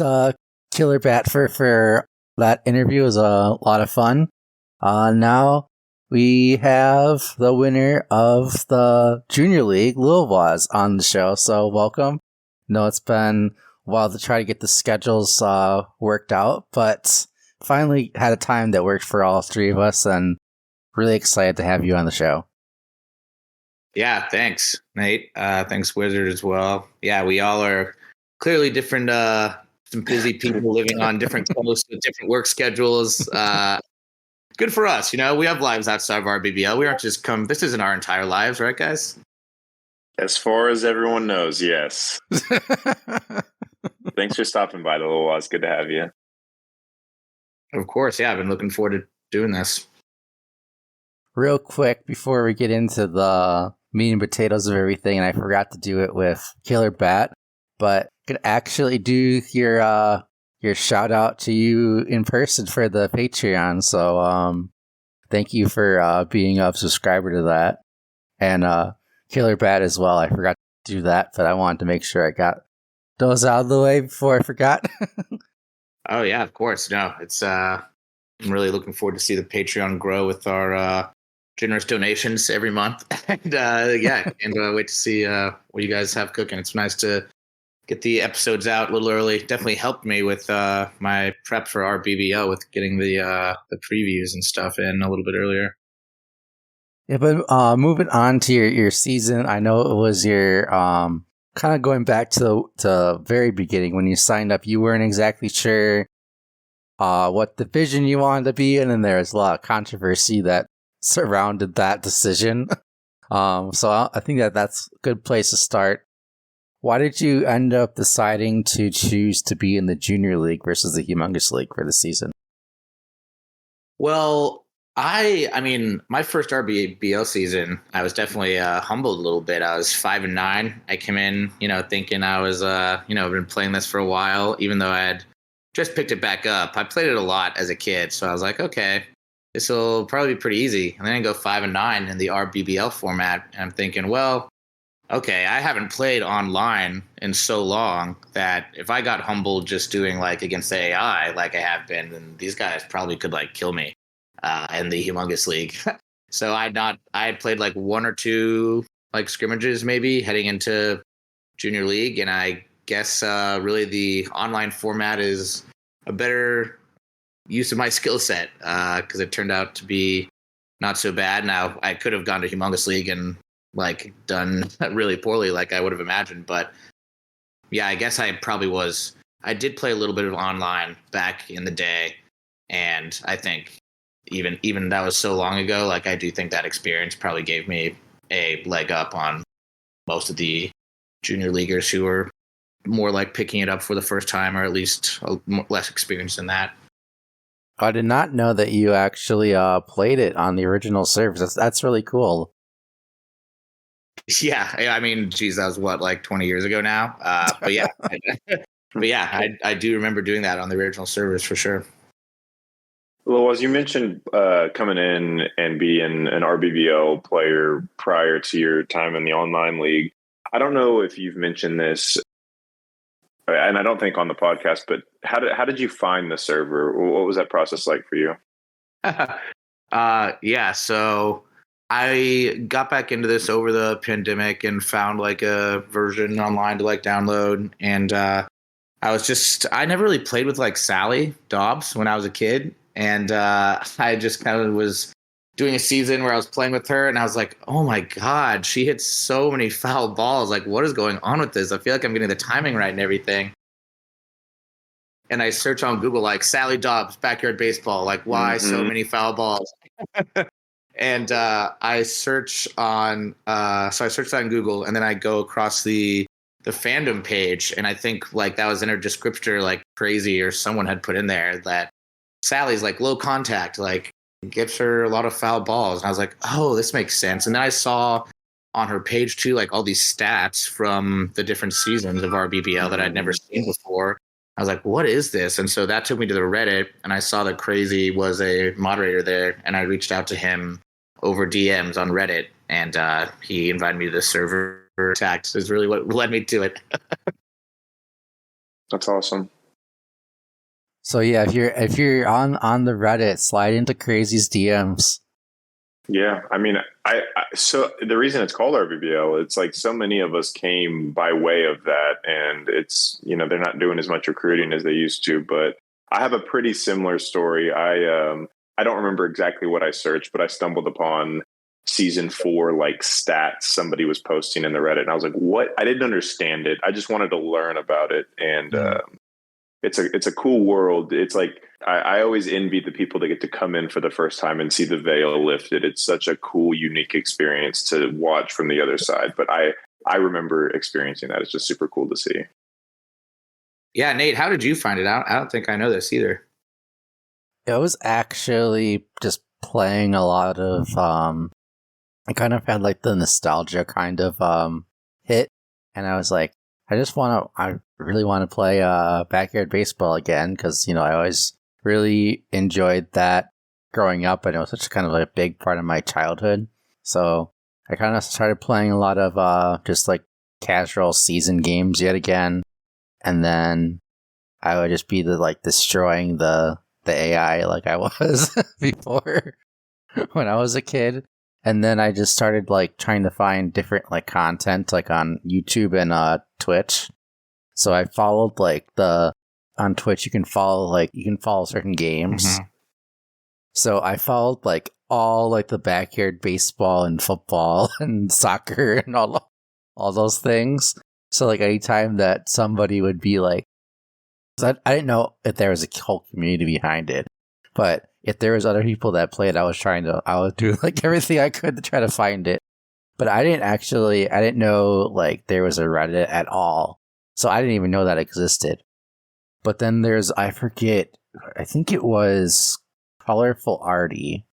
Killerbat, for that interview. It was a lot of fun. Now we have the winner of the Junior League, LillWaws, on the show. So welcome. No, it's been while to try to get the schedules worked out, but finally had a time that worked for all three of us, and really excited to have you on the show. Yeah, thanks, Nate. Thanks, Wizard, as well. Yeah, we all are clearly different, some busy people living on different coasts with different work schedules. Good for us, we have lives outside of our BBL. We aren't just this isn't our entire lives, right, guys? As far as everyone knows, yes. Thanks for stopping by, the LillWaws. Good to have you. Of course, yeah. I've been looking forward to doing this. Real quick, before we get into the meat and potatoes of everything, and I forgot to do it with Killerbat, but I could actually do your shout out to you in person for the Patreon. So thank you for being a subscriber to that. And Killerbat as well. I forgot to do that, but I wanted to make sure I got those out of the way before I forgot. Oh yeah, of course. No, it's I'm really looking forward to see the Patreon grow with our generous donations every month. And wait to see what you guys have cooking. It's nice to get the episodes out a little early. Definitely helped me with my prep for our BBO with getting the previews and stuff in a little bit earlier. Yeah, but moving on to your season, I know it was your kind of going back to the very beginning when you signed up. You weren't exactly sure what division you wanted to be in, and there was a lot of controversy that surrounded that decision. So I think that's a good place to start. Why did you end up deciding to choose to be in the Junior League versus the Humongous League for the season? Well, I mean, my first RBBL season, I was definitely humbled a little bit. I was 5-9. I came in, thinking I was, been playing this for a while, even though I had just picked it back up. I played it a lot as a kid, so I was like, okay, this will probably be pretty easy. And then I go 5-9 in the RBBL format, and I'm thinking, well, okay, I haven't played online in so long that if I got humbled just doing like against the AI like I have been, then these guys probably could like kill me in the Humongous League. So I had played like one or two like scrimmages maybe heading into Junior League, and I guess really the online format is a better use of my skill set because it turned out to be not so bad. Now I could have gone to Humongous League and like done really poorly like I would have imagined, but yeah, I guess I did play a little bit of online back in the day, and I think even that was so long ago, like I do think that experience probably gave me a leg up on most of the junior leaguers who were more like picking it up for the first time, or at least less experienced in that. I did not know that you actually played it on the original servers. That's really cool. Yeah, I mean, geez, that was what, like 20 years ago now. But yeah, I do remember doing that on the original servers for sure. Well, as you mentioned, coming in and being an RBBL player prior to your time in the online league, I don't know if you've mentioned this, and I don't think on the podcast, but how did you find the server? What was that process like for you? Yeah, so I got back into this over the pandemic and found like a version online to like download, and I never really played with like Sally Dobbs when I was a kid. And I just kind of was doing a season where I was playing with her, and I was like, oh my God, she hits so many foul balls. Like, what is going on with this? I feel like I'm getting the timing right and everything. And I search on Google, like, Sally Dobbs, backyard baseball. Like, why so many foul balls? And I search on, so I searched that on Google, and then I go across the fandom page, and I think, like, that was in her descriptor, like, crazy, or someone had put in there that Sally's like low contact, like gives her a lot of foul balls. And I was like, oh, this makes sense. And then I saw on her page too, like all these stats from the different seasons of RBBL that I'd never seen before. I was like, what is this? And so that took me to the Reddit, and I saw that Crazy was a moderator there, and I reached out to him over DMs on Reddit, and he invited me to the server. Tax is really what led me to it. That's awesome. So yeah, if you're on the Reddit, slide into Crazy's DMs. Yeah, I mean, so the reason it's called RBBL, it's like so many of us came by way of that, and it's, they're not doing as much recruiting as they used to. But I have a pretty similar story. I don't remember exactly what I searched, but I stumbled upon season 4 like stats somebody was posting in the Reddit, and I was like, what? I didn't understand it. I just wanted to learn about it, and it's a cool world. It's like I always envy the people that get to come in for the first time and see the veil lifted. It's such a cool, unique experience to watch from the other side. But I remember experiencing that. It's just super cool to see. Yeah, Nate, how did you find it out? I don't think I know this either. It was actually just playing a lot of I kind of had like the nostalgia kind of hit, and I was like, I really want to play backyard baseball again, because I always really enjoyed that growing up, and it was such kind of like a big part of my childhood. So I kind of started playing a lot of just like casual season games yet again, and then I would just be destroying the AI like I was before when I was a kid. And then I just started like trying to find different like content like on YouTube and Twitch. So I followed on Twitch you can follow certain games. Mm-hmm. So I followed like all like the backyard baseball and football and soccer and all those things. So like anytime that somebody would be like, I didn't know if there was a whole community behind it, but if there was other people that played, I would do like everything I could to try to find it. But I didn't know like there was a Reddit at all. So I didn't even know that existed. But then I think it was Colorful Arty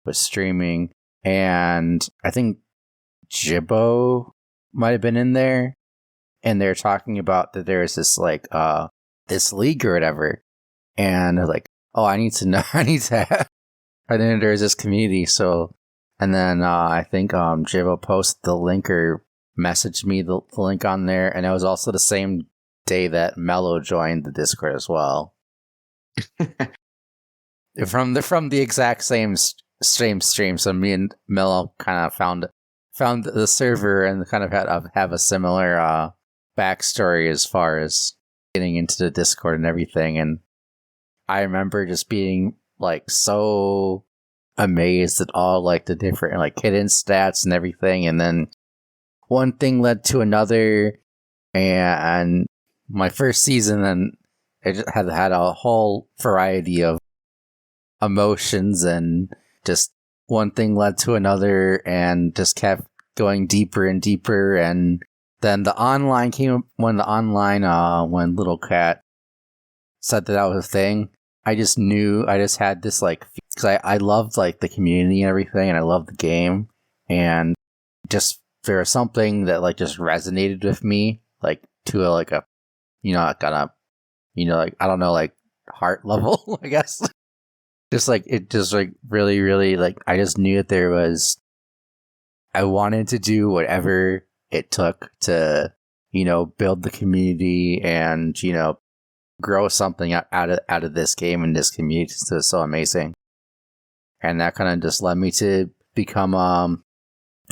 was streaming, and I think Jibbo might have been in there, and they're talking about that there's this like this league or whatever, and I was like, oh, I need to know. I then there's this community. So, and then I think Jibbo posted the link or messaged me the link on there, and it was also the same day that Mello joined the Discord as well. from the exact same stream. So me and Mello kind of found the server and kind of have a similar backstory as far as getting into the Discord and everything. And I remember just being like so amazed at all like the different like hidden stats and everything, and then one thing led to another, and my first season, and I just had a whole variety of emotions, and just one thing led to another, and just kept going deeper and deeper. And then the online came when Little Cat said that was a thing. I just knew, I just had this like, because I loved like the community and everything, and I loved the game, and just there was something that like just resonated with me, like to a like a kind of like I don't know, like heart level, I guess. Just like it just like really, really like I just knew that I wanted to do whatever it took to build the community and grow something out of this game and this community. It's so amazing, and that kind of just led me to become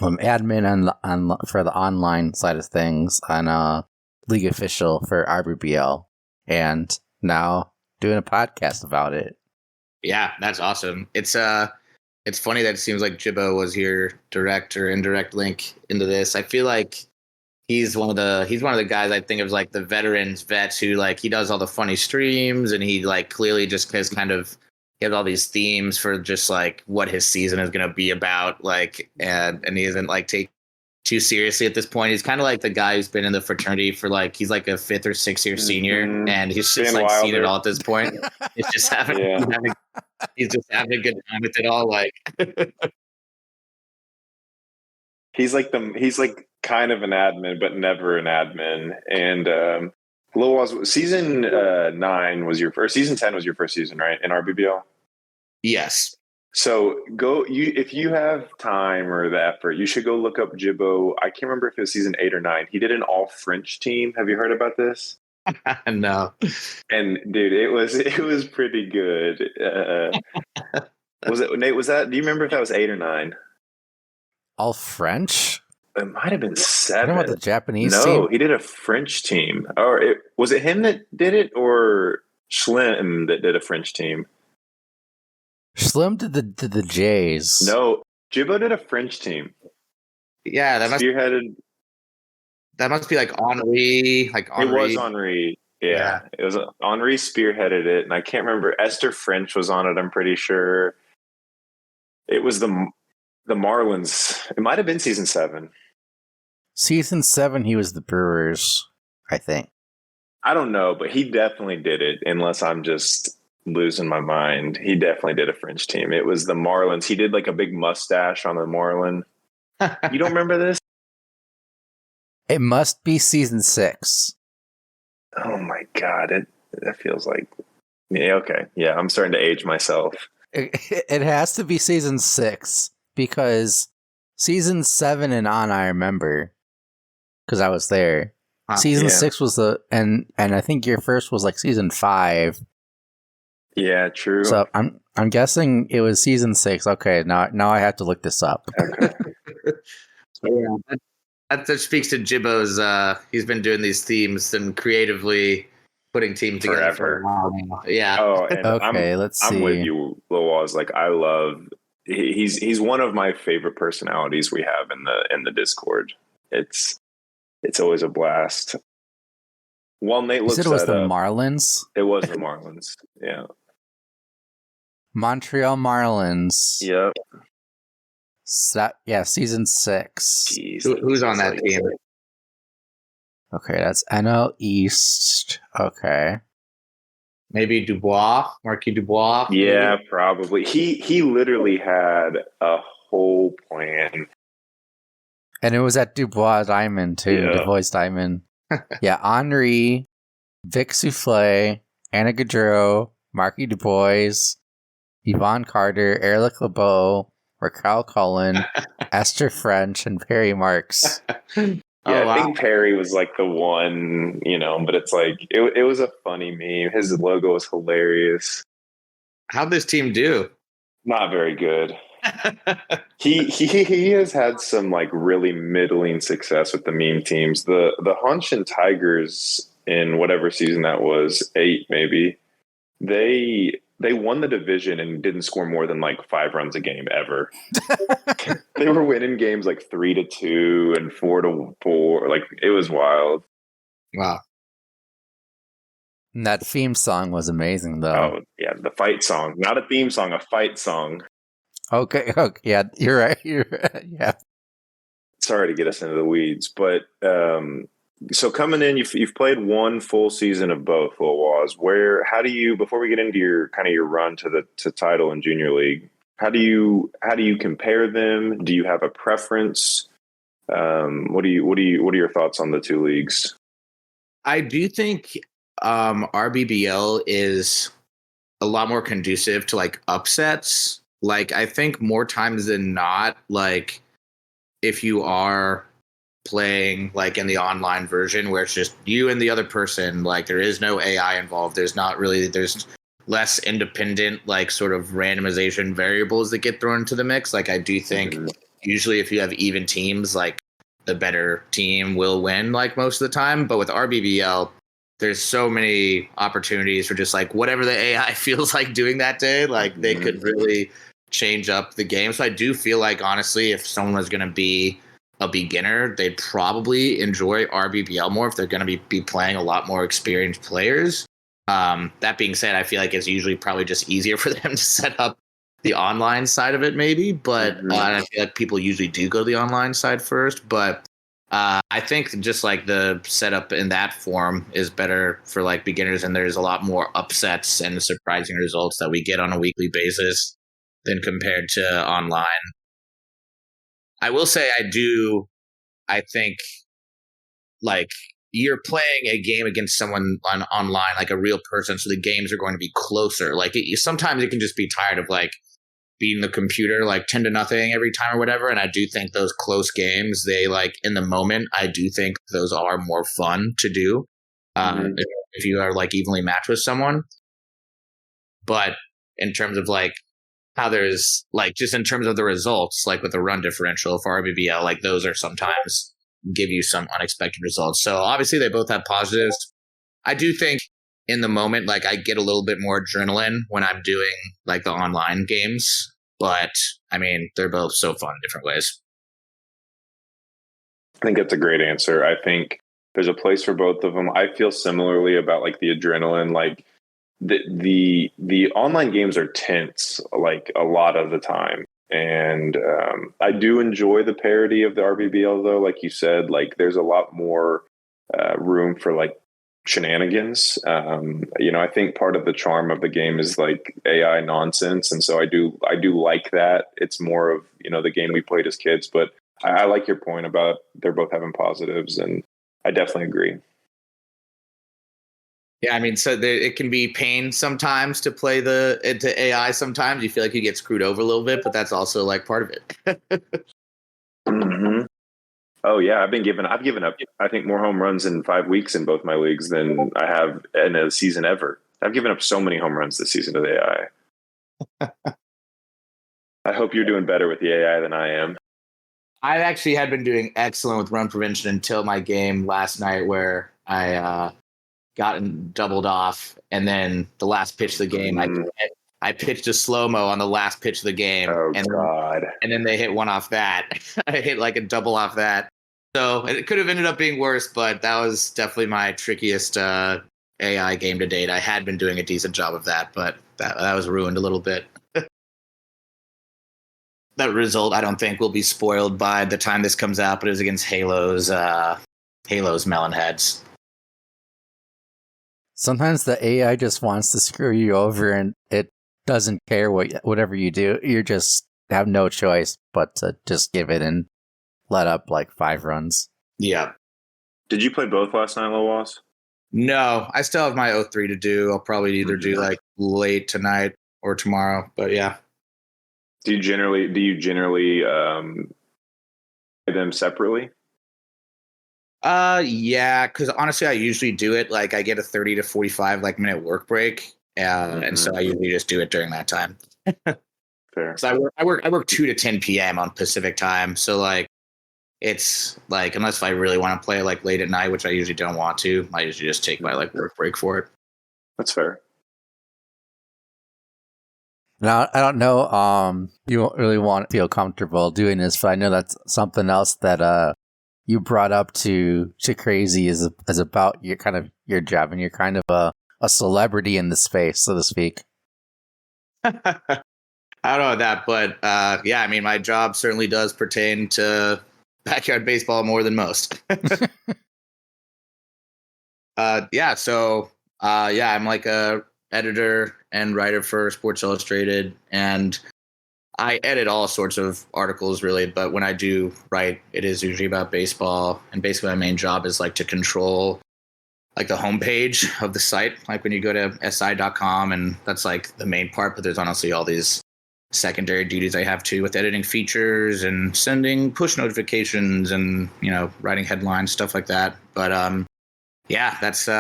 admin for the online side of things on league official for RBBL, and now doing a podcast about it. Yeah, that's awesome. It's funny that it seems like Jibbo was your direct or indirect link into this. I feel like he's one of the guys I think of as like the vets who like he does all the funny streams, and he like clearly just has he has all these themes for just like what his season is going to be about, like, and he isn't like take too seriously at this point. He's kind of like the guy who's been in the fraternity for like he's like a 5th or 6th year senior, and he's just like seen it all at this point. He's just he's just having a good time with it all. Like he's like kind of an admin, but never an admin. And LillWaws, season 9 was your first. Season 10 was your first season, right? In RBBL. Yes. So if you have time or the effort, you should go look up Jibbo. I can't remember if it was season 8 or 9. He did an all French team. Have you heard about this? No. And dude, it was pretty good. Was it Nate? Was that? Do you remember if that was 8 or 9? All French? It might have been I 7. don't know about the Japanese No, team. he did a French team. Or was it him that did it, or Schlim that did a French team? Slim did the Jays. No, Jibbo did a French team. Yeah, Spearheaded. that must be like Henri. It was Henri. Yeah, Yeah. it was Henri spearheaded it, and I can't remember. Esther French was on it. I'm pretty sure. It was the Marlins. It might have been season 7. Season 7, he was the Brewers, I think. I don't know, but he definitely did it. Unless I'm just losing my mind, he definitely did a French team. It was the Marlins. He did like a big mustache on the Marlin. You don't remember this? It must be season 6. Oh my god! It feels like, yeah, okay, yeah. I'm starting to age myself. It has to be season 6 because season 7 and on I remember because I was there. Season 6 was and I think your first was like season 5. Yeah, true. So I'm guessing it was season 6. Okay, now I have to look this up. Okay. Yeah, that speaks to Jibbo's. He's been doing these themes and creatively putting teams together for a while now. Yeah. Oh, and okay. Let's see. I'm with you, LillWaws. Like, I love. He's one of my favorite personalities we have in the Discord. It's always a blast. While Nate looks you said it was the up, Marlins. It was the Marlins. Yeah. Montreal Marlins. Yep. Season 6. Jeez, Who's on that team? Okay, that's NL East. Okay. Maybe Marquis Dubois. Yeah, probably. He literally had a whole plan. And it was at Dubois Diamond too, Yeah. Dubois Diamond. Yeah, Henri, Vic Souffle, Anna Gaudreau, Marquis Dubois, Yvonne Carter, Eric LeBeau, Raquel Cullen, Esther French, and Perry Marks. Yeah, I think Perry was like the one, but it's like, it was a funny meme. His logo was hilarious. How'd this team do? Not very good. He has had some like really middling success with the meme teams. The Hanshin Tigers in whatever season that was, 8 maybe, they won the division and didn't score more than like 5 runs a game ever. They were winning games like 3-2 and 4-4. Like, it was wild. Wow. And that theme song was amazing, though. Oh yeah, the fight song, not a theme song, a fight song. Okay. Yeah, you're right. Yeah. Sorry to get us into the weeds, but so coming in, you've played one full season of both, LillWaws. How do you, before we get into your run to title in junior league, how do you compare them? Do you have a preference? What are your thoughts on the 2 leagues? I do think RBBL is a lot more conducive to like upsets. Like, I think more times than not, like, if you are playing like in the online version where it's just you and the other person, like there is no AI involved, there's less independent like sort of randomization variables that get thrown into the mix. Like, I do think usually if you have even teams, like the better team will win like most of the time. But with RBBL, there's so many opportunities for just like whatever the AI feels like doing that day, like they could really change up the game. So I do feel like, honestly, if someone was going to be a beginner, they'd probably enjoy RBBL more if they're going to be playing a lot more experienced players. That being said, I feel like it's usually probably just easier for them to set up the online side of it, maybe. But I feel like people usually do go to the online side first. But I think just like the setup in that form is better for like beginners, and there's a lot more upsets and surprising results that we get on a weekly basis than compared to online. I will say I think like you're playing a game against someone online, like a real person, so the games are going to be closer. Like sometimes it can just be tired of like beating the computer like 10-0 every time or whatever. And I do think those close games, they like in the moment, I do think those are more fun to do if you are like evenly matched with someone. But in terms of like how there's like just in terms of the results, like with the run differential for RBBL, like those are sometimes give you some unexpected results. So obviously they both have positives. I do think in the moment, like I get a little bit more adrenaline when I'm doing like the online games, but I mean, they're both so fun in different ways. I think that's a great answer. I think there's a place for both of them. I feel similarly about like the adrenaline, like the online games are tense, like a lot of the time. And I do enjoy the parody of the RBBL though. Like you said, like there's a lot more room for like shenanigans. I think part of the charm of the game is like AI nonsense. And so I do like that. It's more of, the game we played as kids, but I like your point about they're both having positives, and I definitely agree. Yeah, I mean, so it can be pain sometimes to play into AI. Sometimes you feel like you get screwed over a little bit, but that's also like part of it. Mm-hmm. Oh yeah, I've given up, I think, more home runs in 5 weeks in both my leagues than I have in a season ever. I've given up so many home runs this season to the AI. I hope you're doing better with the AI than I am. I actually had been doing excellent with run prevention until my game last night where I gotten doubled off, and then the last pitch of the game, I pitched a slow-mo on the last pitch of the game. Oh, and God. And then they hit one off that. I hit like a double off that. So it could have ended up being worse, but that was definitely my trickiest AI game to date. I had been doing a decent job of that, but that was ruined a little bit. That result, I don't think, will be spoiled by the time this comes out, but it was against Halo's Melonheads. Sometimes the AI just wants to screw you over, and it doesn't care whatever you do. You just have no choice but to just give it and let up like 5 runs. Yeah. Did you play both last night, LillWaws? No, I still have my 03 to do. I'll probably either do like late tonight or tomorrow, but yeah. Do you generally play them separately? Yeah, because honestly, I usually do it like I get a 30 to 45 minute work break, and so I usually just do it during that time. Fair. So I work 2 to 10 p.m. on Pacific time, so like it's like unless I really want to play like late at night, which I usually don't want to, I usually just take my like work break for it. That's fair. Now, I don't know, you won't really want to feel comfortable doing this, but I know that's something else that you brought up to Crazy is about your job, and you're kind of a celebrity in the space, so to speak. I don't know that, but yeah, I mean, my job certainly does pertain to backyard baseball more than most. Yeah, so yeah, I'm like a editor and writer for Sports Illustrated, and I edit all sorts of articles really, but when I do write, it is usually about baseball, and basically my main job is like to control like the homepage of the site, like when you go to si.com, and that's like the main part, but there's honestly all these secondary duties I have too with editing features and sending push notifications and, writing headlines, stuff like that. But yeah, that's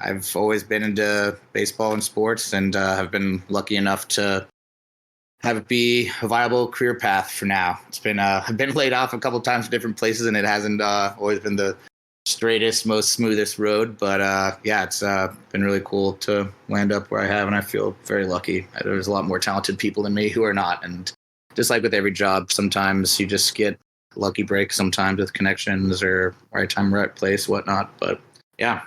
I've always been into baseball and sports, and have been lucky enough to have it be a viable career path for now. It's been I've been laid off a couple of times in different places, and it hasn't always been the straightest, most smoothest road. But yeah, it's been really cool to land up where I have, and I feel very lucky. There's a lot more talented people than me who are not, and just like with every job, sometimes you just get a lucky break sometimes with connections or right time, right place, whatnot. But yeah.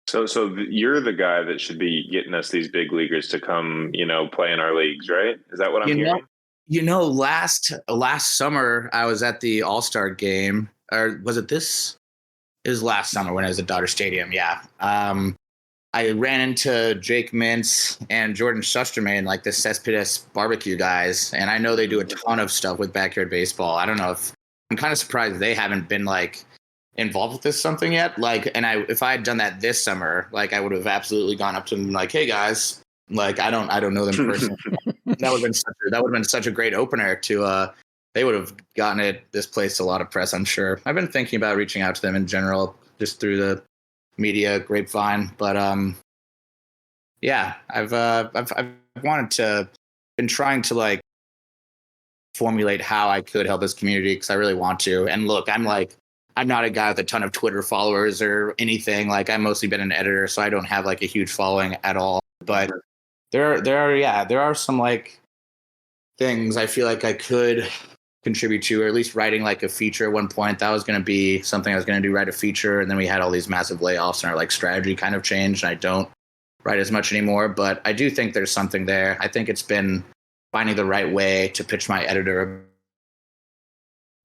So you're the guy that should be getting us these big leaguers to come, play in our leagues, right? Is that what I'm hearing? Last summer I was at the All-Star game, or was it this? It was last summer when I was at Dodger Stadium. Yeah. I ran into Jake Mintz and Jordan Shusterman, like the Cespedes barbecue guys, and I know they do a ton of stuff with backyard baseball. I don't know I'm kind of surprised they haven't been like involved with this something yet. Like, and if I had done that this summer, like I would have absolutely gone up to them like, hey guys, like I don't know them personally. That would have been such a great opener to they would have gotten this place a lot of press, I'm sure. I've been thinking about reaching out to them in general, just through the media grapevine, but Yeah, I've wanted to, been trying to like formulate how I could help this community because I really want to. And look, I'm not a guy with a ton of Twitter followers or anything. Like I've mostly been an editor, so I don't have like a huge following at all. But there are some like things I feel like I could contribute to, or at least writing like a feature at one point. That was going to be something I was going to do, write a feature. And then we had all these massive layoffs and our like strategy kind of changed. And I don't write as much anymore, but I do think there's something there. I think it's been finding the right way to pitch my editor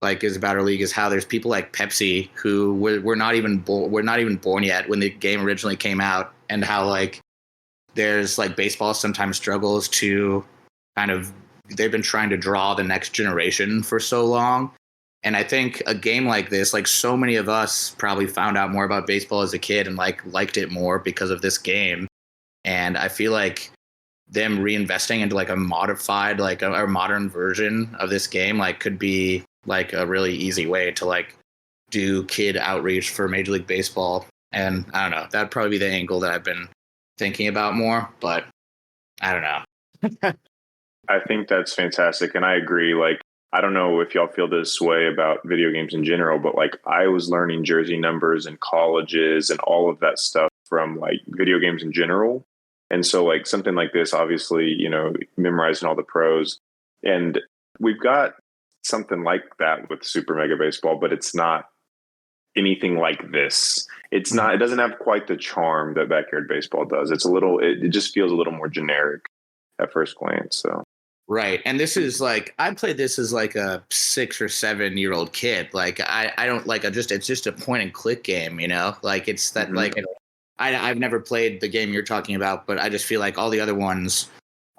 like is about our league is how there's people like Pepsi who were not even born yet when the game originally came out, and how like there's like baseball sometimes struggles to kind of, they've been trying to draw the next generation for so long. And I think a game like this, like so many of us probably found out more about baseball as a kid and like liked it more because of this game. And I feel like them reinvesting into like a modified, like a modern version of this game, like could be like a really easy way to like do kid outreach for Major League Baseball. And I don't know, that'd probably be the angle that I've been thinking about more, but I don't know. I think that's fantastic. And I agree. Like, I don't know if y'all feel this way about video games in general, but like I was learning jersey numbers and colleges and all of that stuff from like video games in general. And so like something like this, obviously, you know, memorizing all the pros, and we've got something like that with Super Mega Baseball, but it's not anything like this. It doesn't have quite the charm that Backyard Baseball does. It just feels a little more generic at first glance. So. Right. And this is like, I played this as like a 6 or 7 year old kid. Like I don't like, it's just a point and click game, you know, like it's that like, I've never played the game you're talking about, but I just feel like all the other ones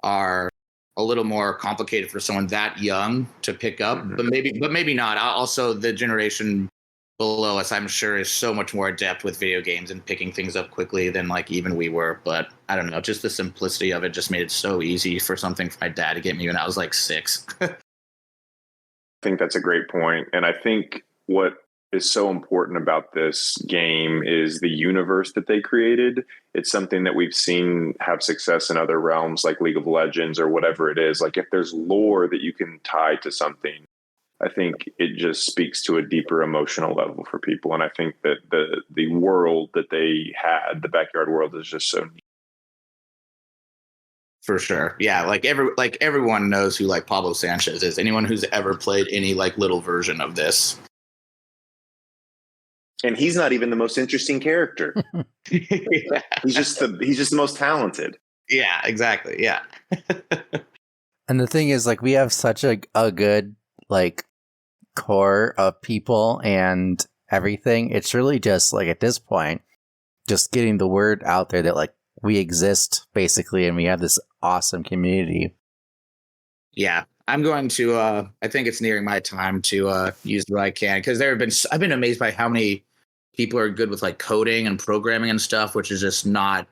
are a little more complicated for someone that young to pick up, but maybe not. Also, the generation below us, I'm sure, is so much more adept with video games and picking things up quickly than like even we were. But I don't know, just the simplicity of it just made it so easy for something for my dad to get me when I was like 6. I think that's a great point. And I think what is so important about this game is the universe that they created. It's something that we've seen have success in other realms like League of Legends or whatever it is. Like if there's lore that you can tie to something, I think it just speaks to a deeper emotional level for people. And I think that the world that they had, the backyard world, is just so neat. For sure. Yeah, like everyone knows who like Pablo Sanchez is. Anyone who's ever played any like little version of this. And he's not even the most interesting character. Yeah. He's just the most talented. Yeah, exactly. Yeah. And the thing is, like, we have such a good like core of people and everything. It's really just like at this point, just getting the word out there that like we exist basically, and we have this awesome community. Yeah. I'm going to, I think it's nearing my time to use what I can, because I've been amazed by how many people are good with like coding and programming and stuff, which is just not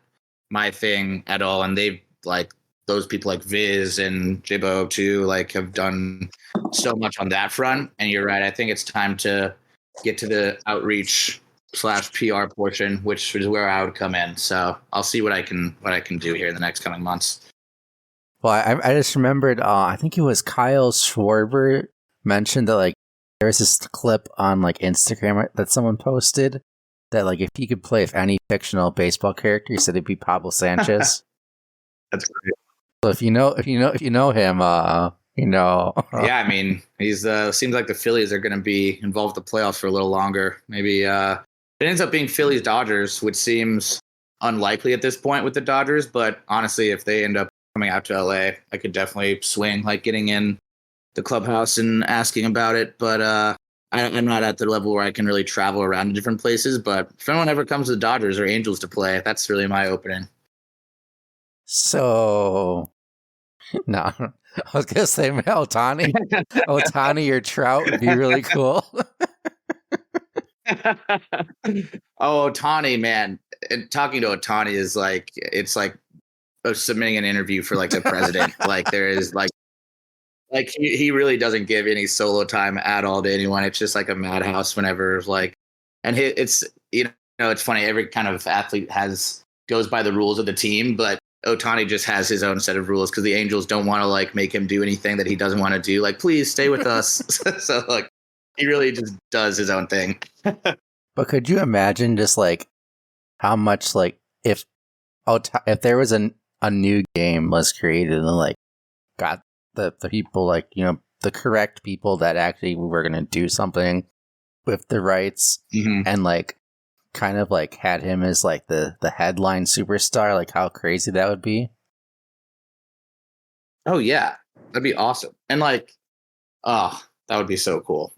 my thing at all. And they've like, those people like Viz and Jibbo too, like have done so much on that front. And you're right. I think it's time to get to the outreach / PR portion, which is where I would come in. So I'll see what I can do here in the next coming months. Well, I just remembered, I think it was Kyle Schwarber mentioned that like there was this clip on like Instagram that someone posted that like if he could play with any fictional baseball character, he said it'd be Pablo Sanchez. That's great. So if you know him, you know. Yeah, I mean, he's seems like the Phillies are going to be involved in the playoffs for a little longer. Maybe it ends up being Phillies Dodgers, which seems unlikely at this point with the Dodgers. But honestly, if they end up coming out to LA, I could definitely swing, like getting in the clubhouse and asking about it. But I'm not at the level where I can really travel around to different places. But if anyone ever comes to the Dodgers or Angels to play, that's really my opening. So, no, I was going to say Ohtani or Trout would be really cool. Oh, Ohtani, man. And talking to Ohtani is like, it's like submitting an interview for like the president. Like there is like he really doesn't give any solo time at all to anyone. It's just like a madhouse whenever like, and it's, you know, it's funny. Every kind of athlete goes by the rules of the team, but Ohtani just has his own set of rules because the Angels don't want to like make him do anything that he doesn't want to do. Like, please stay with us. So like, he really just does his own thing. But could you imagine just like how much like if there was a new game was created and like got the people like, you know, the correct people that actually were going to do something with the rights and like kind of like had him as like the headline superstar, like how crazy that would be. Oh yeah, that'd be awesome. And like, oh, that would be so cool.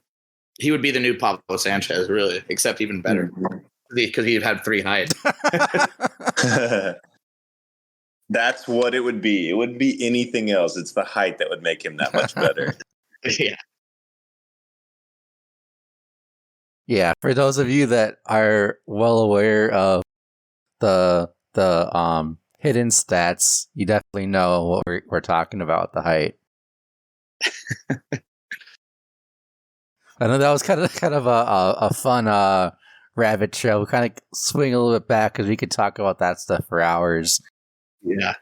He would be the new Pablo Sanchez, really, except even better because he'd had 3 heights. That's what it would be. It wouldn't be anything else. It's the height that would make him that much better. Yeah. Yeah, for those of you that are well aware of the hidden stats, you definitely know what we're talking about, the height. I know that was kind of a fun rabbit trail. We kind of swing a little bit back because we could talk about that stuff for hours. Yeah.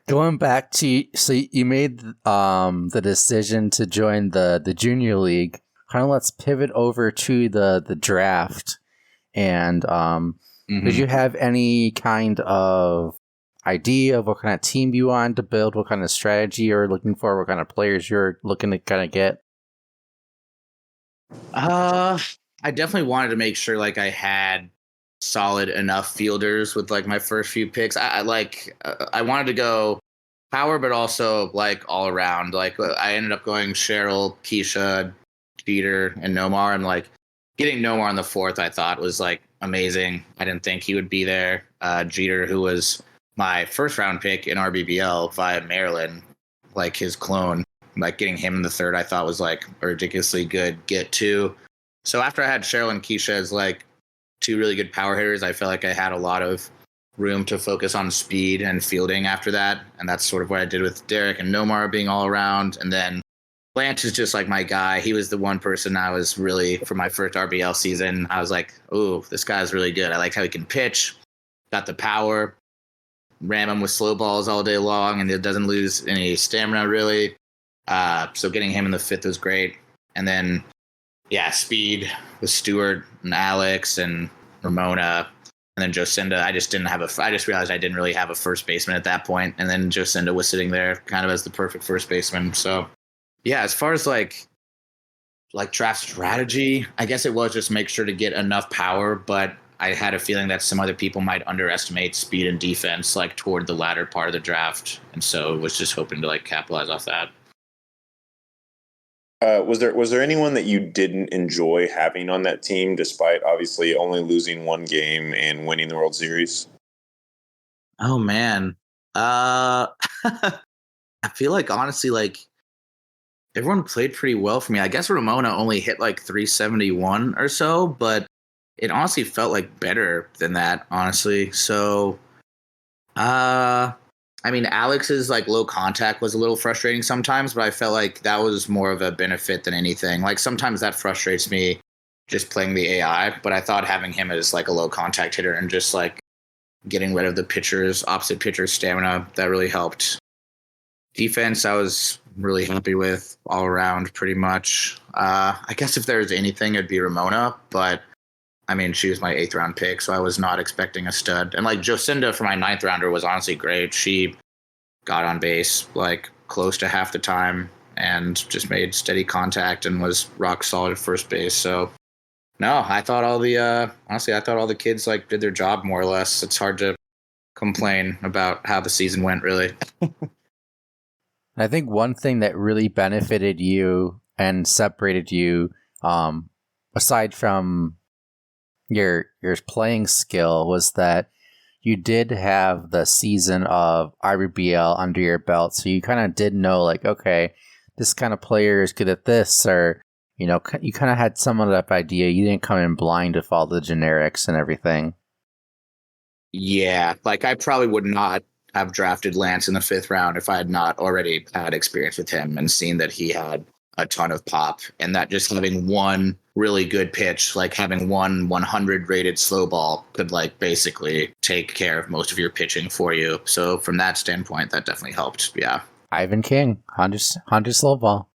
Going back to, so you made the decision to join the junior league. Kind of let's pivot over to the draft. And did you have any kind of idea of what kind of team you wanted to build, what kind of strategy you're looking for, what kind of players you're looking to kind of get? I definitely wanted to make sure like I had solid enough fielders with like my first few picks. I wanted to go power, but also like all around. Like I ended up going Cheryl, Keisha, Jeter, and Nomar, and like getting Nomar on the 4th, I thought was like amazing. I didn't think he would be there. Jeter, who was my first round pick in RBBL via Maryland, like his clone, like getting him in the 3rd, I thought was like a ridiculously good get too. So after I had Cheryl and Keisha as like 2 really good power hitters, I felt like I had a lot of room to focus on speed and fielding after that. And that's sort of what I did with Derek and Nomar being all around. And then Lance is just like my guy. He was the one person I was really, for my first RBL season, I was like, oh, this guy's really good. I like how he can pitch, got the power, ram him with slow balls all day long, and it doesn't lose any stamina really. So getting him in the 5th was great. And then, yeah, speed with Stewart and Alex and Ramona. And then Jocinda, I just realized I didn't really have a first baseman at that point. And then Jocinda was sitting there kind of as the perfect first baseman. So, yeah, as far as like draft strategy, I guess it was just make sure to get enough power, but I had a feeling that some other people might underestimate speed and defense like toward the latter part of the draft. And so was just hoping to like capitalize off that. Was there anyone that you didn't enjoy having on that team, despite obviously only losing 1 game and winning the World Series? Oh man, I feel like honestly, like everyone played pretty well for me. I guess Ramona only hit like 371 or so, but it honestly felt like better than that, honestly. So, I mean, Alex's like low contact was a little frustrating sometimes, but I felt like that was more of a benefit than anything. Like sometimes that frustrates me just playing the AI, but I thought having him as like a low contact hitter and just like getting rid of the opposite pitcher's stamina, that really helped. Defense, I was really happy with all around pretty much. I guess if there's anything, it'd be Ramona, but I mean, she was my 8th round pick, so I was not expecting a stud. And like Jocinda for my 9th rounder was honestly great. She got on base like close to half the time and just made steady contact and was rock solid at first base. So no, I thought all the kids like did their job more or less. It's hard to complain about how the season went, really. I think one thing that really benefited you and separated you, aside from your playing skill, was that you did have the season of RBBL under your belt, so you kind of did know, like, okay, this kind of player is good at this, or you know, you kind of had some of that idea. You didn't come in blind with all the generics and everything. Yeah, like I probably would not have drafted Lance in the 5th round if I had not already had experience with him and seen that he had a ton of pop, and that just having one really good pitch, like having one 100 rated slow ball, could like basically take care of most of your pitching for you. So from that standpoint, that definitely helped. Yeah. Ivan King, 100 slow ball.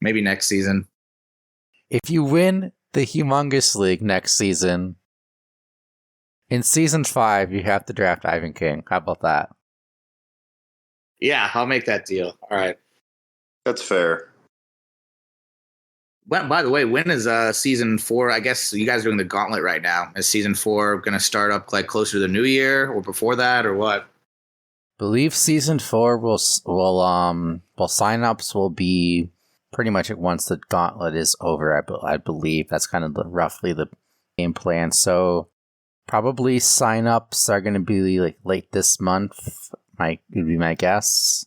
Maybe next season. If you win the Humongous League next season, in season 5, you have to draft Ivan King. How about that? Yeah, I'll make that deal. All right. That's fair. Well, by the way, when is season 4? I guess you guys are doing the gauntlet right now. Is season 4 going to start up like closer to the new year or before that or what? Believe season 4 will signups will be pretty much once the gauntlet is over. I believe that's kind of roughly the game plan. So probably signups are going to be like late this month. Would be my guess,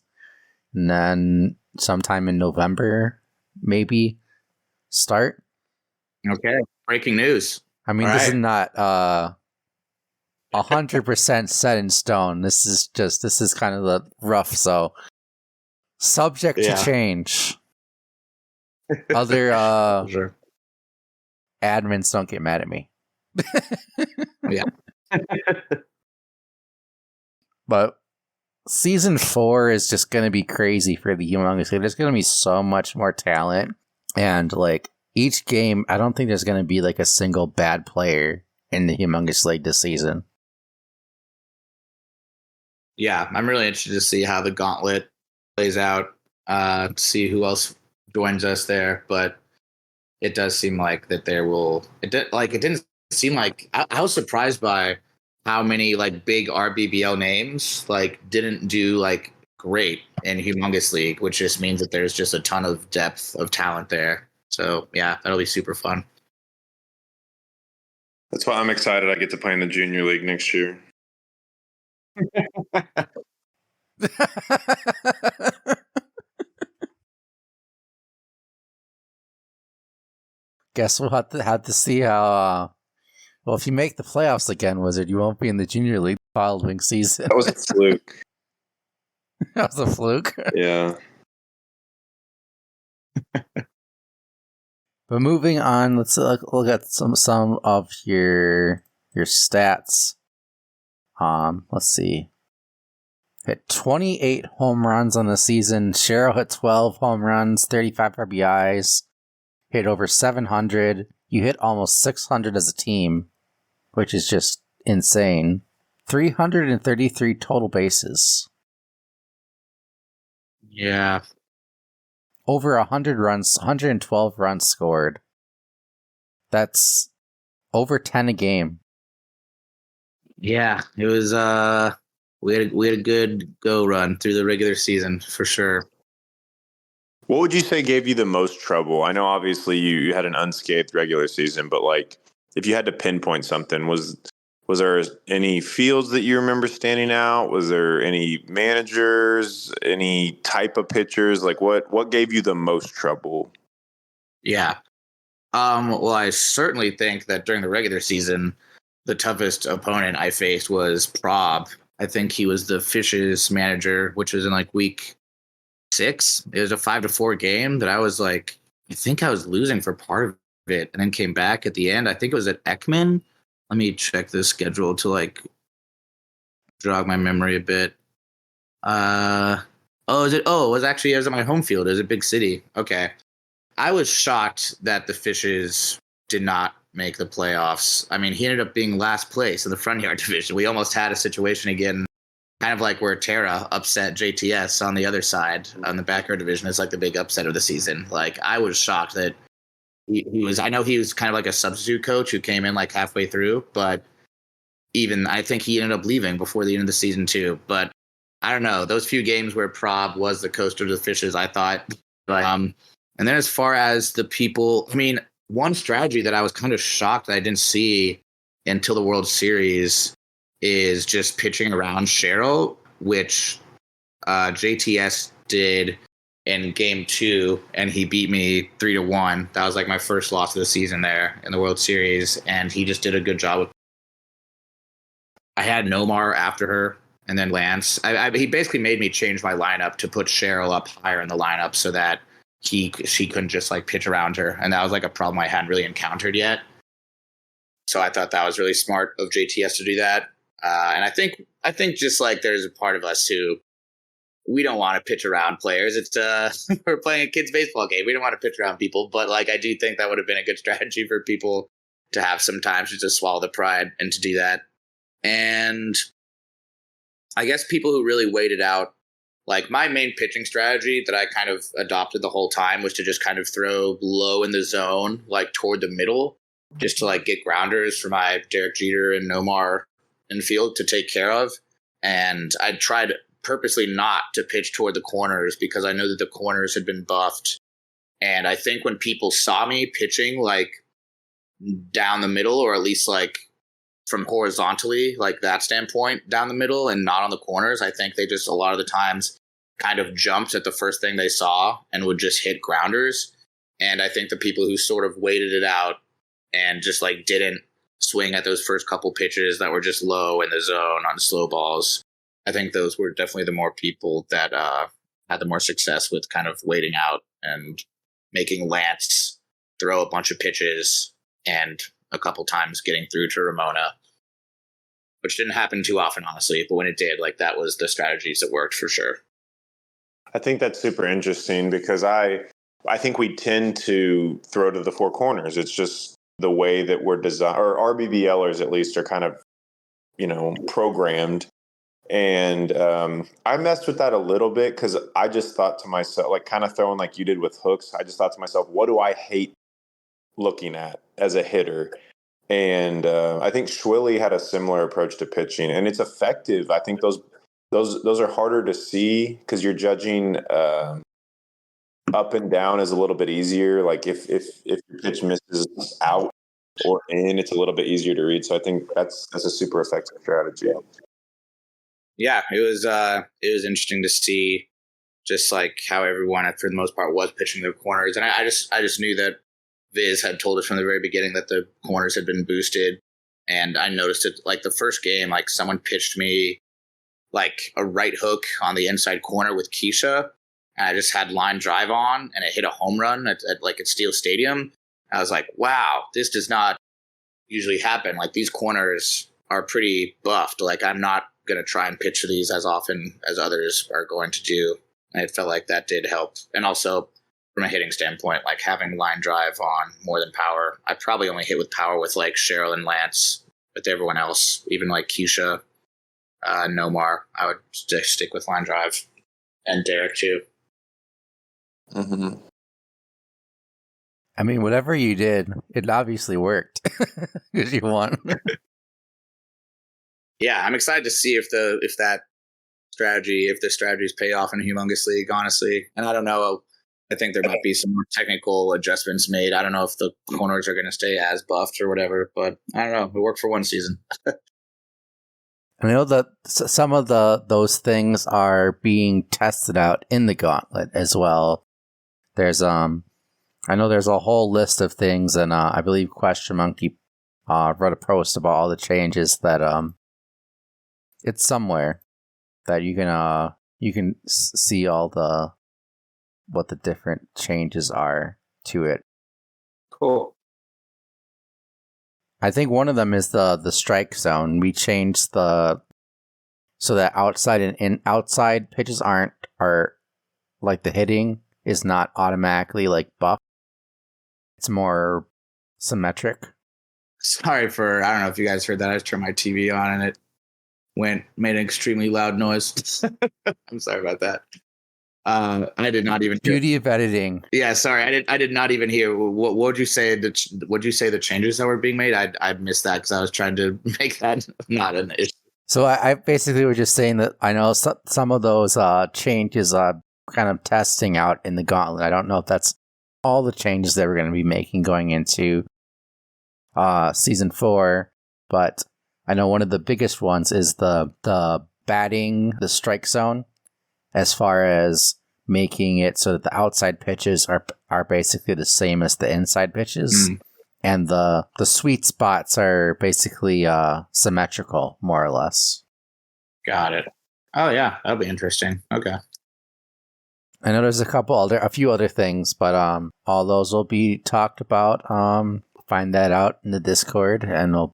and then sometime in November, maybe start. Okay, breaking news. I mean, this is not 100% set in stone. This is kind of the rough, so subject to change. Other Sure. admins don't get mad at me. Yeah. But season 4 is just going to be crazy for the Humongous League. There's going to be so much more talent. And like each game, I don't think there's going to be like a single bad player in the Humongous League this season. Yeah, I'm really interested to see how the gauntlet plays out, to see who else joins us there. But it does seem like that there will. It didn't seem like I was surprised by how many like big RBBL names like didn't do like great in Humongous League, which just means that there's just a ton of depth of talent there. So yeah, that'll be super fun. That's why I'm excited I get to play in the junior league next year. Guess we'll have to see how. Well, if you make the playoffs again, Wizard, you won't be in the junior league the following season. That was a fluke. That was a fluke. Yeah. But moving on, let's look at some of your stats. Let's see. Hit 28 home runs on the season. Cheryl hit 12 home runs, 35 RBIs. Hit over 700. You hit almost 600 as a team, which is just insane. 333 total bases. Yeah. Over 100 runs, 112 runs scored. That's over 10 a game. Yeah, it was we had a good go run through the regular season for sure. What would you say gave you the most trouble? I know obviously you had an unscathed regular season, but like if you had to pinpoint something, was there any fields that you remember standing out? Was there any managers, any type of pitchers? Like what gave you the most trouble? Yeah. Well, I certainly think that during the regular season, the toughest opponent I faced was Prob. I think he was the Fishes manager, which was in like week 6. It was a 5-4 game that I was like, I think I was losing for part of it and then came back at the end. I think it was at Ekman. Let me check the schedule to like jog my memory a bit. It was at my home field. It was a big city. Okay. I was shocked that the Fishes did not make the playoffs. I mean, he ended up being last place in the front yard division. We almost had a situation again, kind of like where Terra upset JTS on the other side on the backyard division. It's like the big upset of the season. Like, I was shocked that he was, I know he was kind of like a substitute coach who came in like halfway through, but even I think he ended up leaving before the end of the season too. But I don't know, those few games where Prob was the coaster of the Fishes, I thought, and then as far as the people, I mean, one strategy that I was kind of shocked that I didn't see until the World Series is just pitching around Cheryl, which JTS did in game 2, and he beat me 3-1. That was like my first loss of the season there in the World Series, and he just did a good job with. I had Nomar after her, and then Lance. He basically made me change my lineup to put Cheryl up higher in the lineup so that she couldn't just like pitch around her, and that was like a problem I hadn't really encountered yet. So I thought that was really smart of JTS to do that. And I think just like there's a part of us who we don't want to pitch around players. It's we're playing a kids baseball game. We don't want to pitch around people, but like I do think that would have been a good strategy for people to have some time to just swallow the pride and to do that. And I guess people who really waited out, like my main pitching strategy that I kind of adopted the whole time was to just kind of throw low in the zone, like toward the middle, just to like get grounders for my Derek Jeter and Nomar infield to take care of. And I tried purposely not to pitch toward the corners because I know that the corners had been buffed. And I think when people saw me pitching like down the middle, or at least like from horizontally, like that standpoint down the middle and not on the corners, I think they just a lot of the times kind of jumped at the first thing they saw and would just hit grounders. And I think the people who sort of waited it out and just like didn't swing at those first couple pitches that were just low in the zone on slow balls, I think those were definitely the more people that had the more success with kind of waiting out and making Lance throw a bunch of pitches and a couple times getting through to Ramona, which didn't happen too often, honestly. But when it did, like that was the strategies that worked for sure. I think that's super interesting because I think we tend to throw to the four corners. It's just the way that we're designed, or RBBLers at least are kind of, programmed. And I messed with that a little bit because I just thought to myself, like kind of throwing like you did with hooks, I just thought to myself, what do I hate looking at as a hitter? And I think Schwilly had a similar approach to pitching, and it's effective. I think those are harder to see because you're judging up and down is a little bit easier. Like if your pitch misses out or in, it's a little bit easier to read. So I think that's a super effective strategy. Yeah, it was interesting to see just like how everyone for the most part was pitching their corners. And I just knew that Viz had told us from the very beginning that the corners had been boosted. And I noticed it like the first game, like someone pitched me like a right hook on the inside corner with Keisha. And I just had line drive on and it hit a home run at Steel Stadium. I was like, wow, this does not usually happen. Like these corners are pretty buffed. Like I'm not going to try and pitch these as often as others are going to do. And it felt like that did help. And also from a hitting standpoint, like having line drive on more than power. I probably only hit with power with like Cheryl and Lance. With everyone else, even like Keisha, Nomar, I would stick with line drive, and Derek too. Mm-hmm. I mean, whatever you did, it obviously worked because you won. Yeah, I'm excited to see if the strategies pay off in a humongous league, honestly. And I don't know. I think there might be some more technical adjustments made. I don't know if the corners are going to stay as buffed or whatever, but I don't know. It worked for one season. I know that some of those things are being tested out in the gauntlet as well. There's I know there's a whole list of things, and I believe Question Monkey wrote a post about all the changes that it's somewhere that you can see all what the different changes are to it. Cool. I think one of them is the strike zone. We changed so that outside and outside pitches are like the hitting is not automatically like buff. It's more symmetric. Sorry I don't know if you guys heard that. I just turned my TV on and it made an extremely loud noise. I'm sorry about that. I did not even hear. Beauty of editing. Yeah, sorry. I did not even hear. What would you say? Would you say the changes that were being made? I missed that because I was trying to make that not an issue. So I basically was just saying that I know some of those changes are kind of testing out in the gauntlet. I don't know if that's all the changes that we're going to be making going into season 4, but I know one of the biggest ones is the batting, the strike zone, as far as making it so that the outside pitches are basically the same as the inside pitches. And the sweet spots are basically symmetrical, more or less. Got it. Oh yeah, that'll be interesting. Okay. I know there's a few other things, but all those will be talked about. Find that out in the Discord, and we'll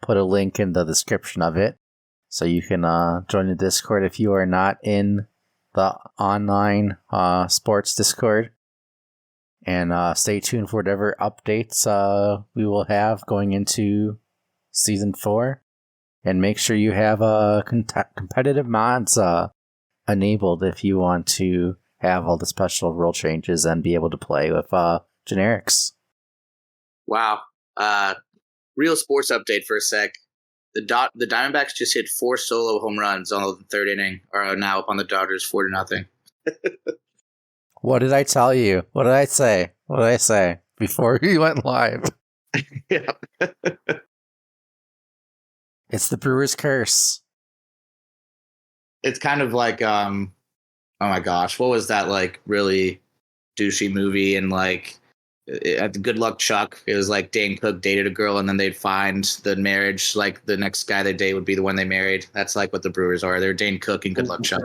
put a link in the description of it, so you can join the Discord if you are not in the online sports Discord. And stay tuned for whatever updates we will have going into Season 4. And make sure you have competitive mods enabled if you want to have all the special rule changes and be able to play with generics. Wow. Real sports update for a sec. The Diamondbacks just hit 4 solo home runs on the 3rd inning, are now up on the Dodgers 4-0. What did I tell you? What did I say? What did I say before we went live? Yeah. It's the Brewers' curse. It's kind of like, oh my gosh, what was that like really douchey movie? And like at the Good Luck Chuck, it was like Dane Cook dated a girl, and then they'd find the marriage, like the next guy they date would be the one they married. That's like what the Brewers are. They're Dane Cook and Good Luck Chuck.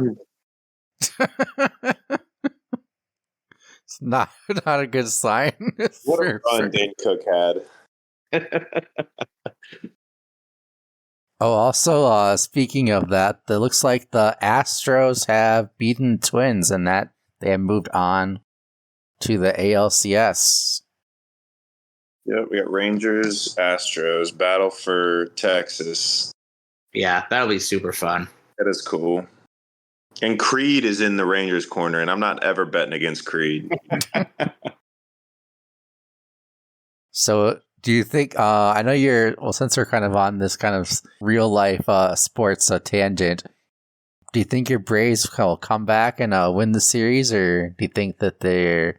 It's not a good sign. What a run Dane Cook had. Oh, also, speaking of that, it looks like the Astros have beaten the Twins and that they have moved on to the ALCS. Yep, we got Rangers, Astros, battle for Texas. Yeah, that'll be super fun. That is cool. And Creed is in the Rangers corner, and I'm not ever betting against Creed. So, do you think, I know since we're kind of on this kind of real life sports tangent, do you think your Braves will come back and win the series, or do you think that they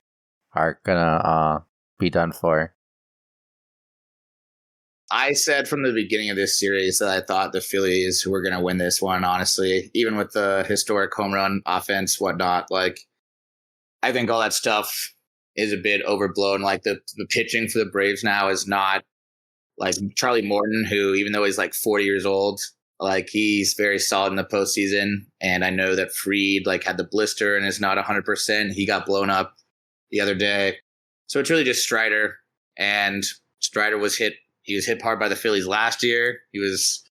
are going to be done for? I said from the beginning of this series that I thought the Phillies were going to win this one, honestly, even with the historic home run offense, whatnot. Like, I think all that stuff is a bit overblown. Like, the pitching for the Braves now is not like Charlie Morton, who, even though he's like 40 years old, like, he's very solid in the postseason. And I know that Fried like had the blister and is not 100%. He got blown up the other day. So it's really just Strider, and Strider was hit. He was hit hard by the Phillies last year. He was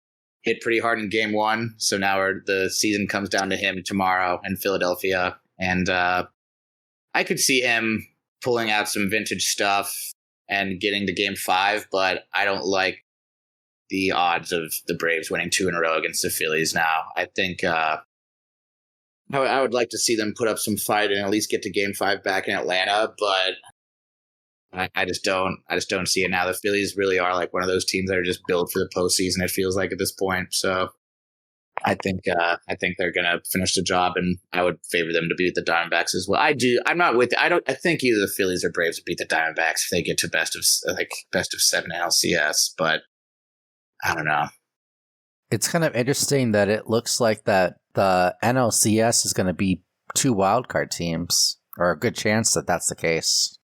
hit pretty hard in Game 1. So now the season comes down to him tomorrow in Philadelphia. And I could see him pulling out some vintage stuff and getting to Game 5, but I don't like the odds of the Braves winning 2 in a row against the Phillies now. I think I would like to see them put up some fight and at least get to Game 5 back in Atlanta, but I just don't see it now. The Phillies really are like one of those teams that are just built for the postseason, it feels like, at this point. So I think they're gonna finish the job, and I would favor them to beat the Diamondbacks as well. I do. I'm not with. I think either the Phillies or Braves would beat the Diamondbacks if they get to best of 7 LCS. But I don't know. It's kind of interesting that it looks like that the NLCS is going to be 2 wildcard teams, or a good chance that that's the case.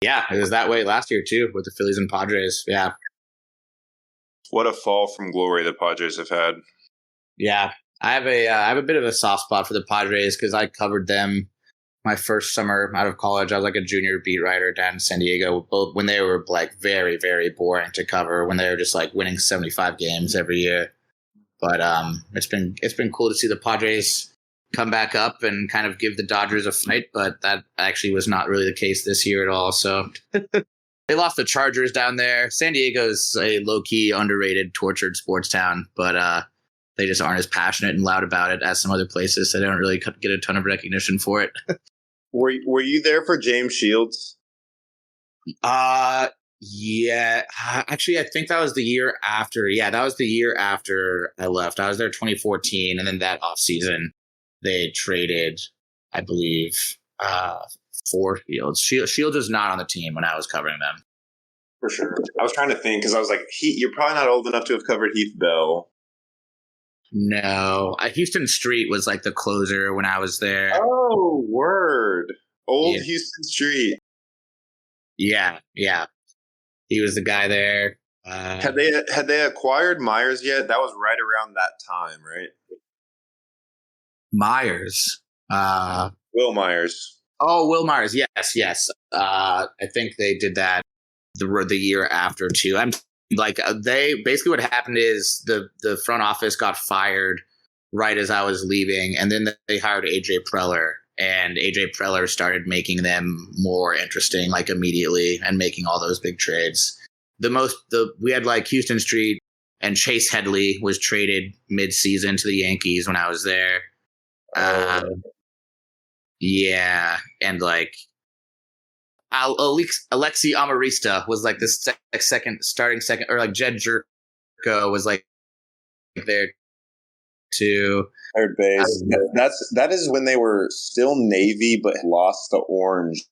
Yeah, it was that way last year too with the Phillies and Padres. Yeah. What a fall from glory the Padres have had. Yeah, I have a bit of a soft spot for the Padres because I covered them my first summer out of college. I was like a junior beat writer down in San Diego when they were like very, very boring to cover, when they were just like winning 75 games every year. But it's been cool to see the Padres come back up and kind of give the Dodgers a fight, but that actually was not really the case this year at all. So they lost the Chargers down there. San Diego's a low-key, underrated, tortured sports town, but they just aren't as passionate and loud about it as some other places, so they don't really get a ton of recognition for it. Were you there for James Shields? Yeah. Actually, I think that was the year after. Yeah, that was the year after I left. I was there 2014, and then that offseason, they traded, I believe, for Shields. Shields was not on the team when I was covering them. For sure. I was trying to think because I was like, you're probably not old enough to have covered Heath Bell. No. Houston Street was like the closer when I was there. Oh, word. Old yeah. Houston Street. Yeah. He was the guy there. Had they acquired Myers yet? That was right around that time, right? Myers. Will Myers. Oh, Will Myers. Yes. I think they did that the year after too. I'm like they basically what happened is the front office got fired right as I was leaving, and then they hired AJ Preller, and AJ Preller started making them more interesting like immediately and making all those big trades. We had like Houston Street and Chase Headley was traded mid-season to the Yankees when I was there. Yeah, and like Alexi Amarista was like the starting second, or like Jed Jerko was like there too. Third base. That is when they were still navy but lost the orange.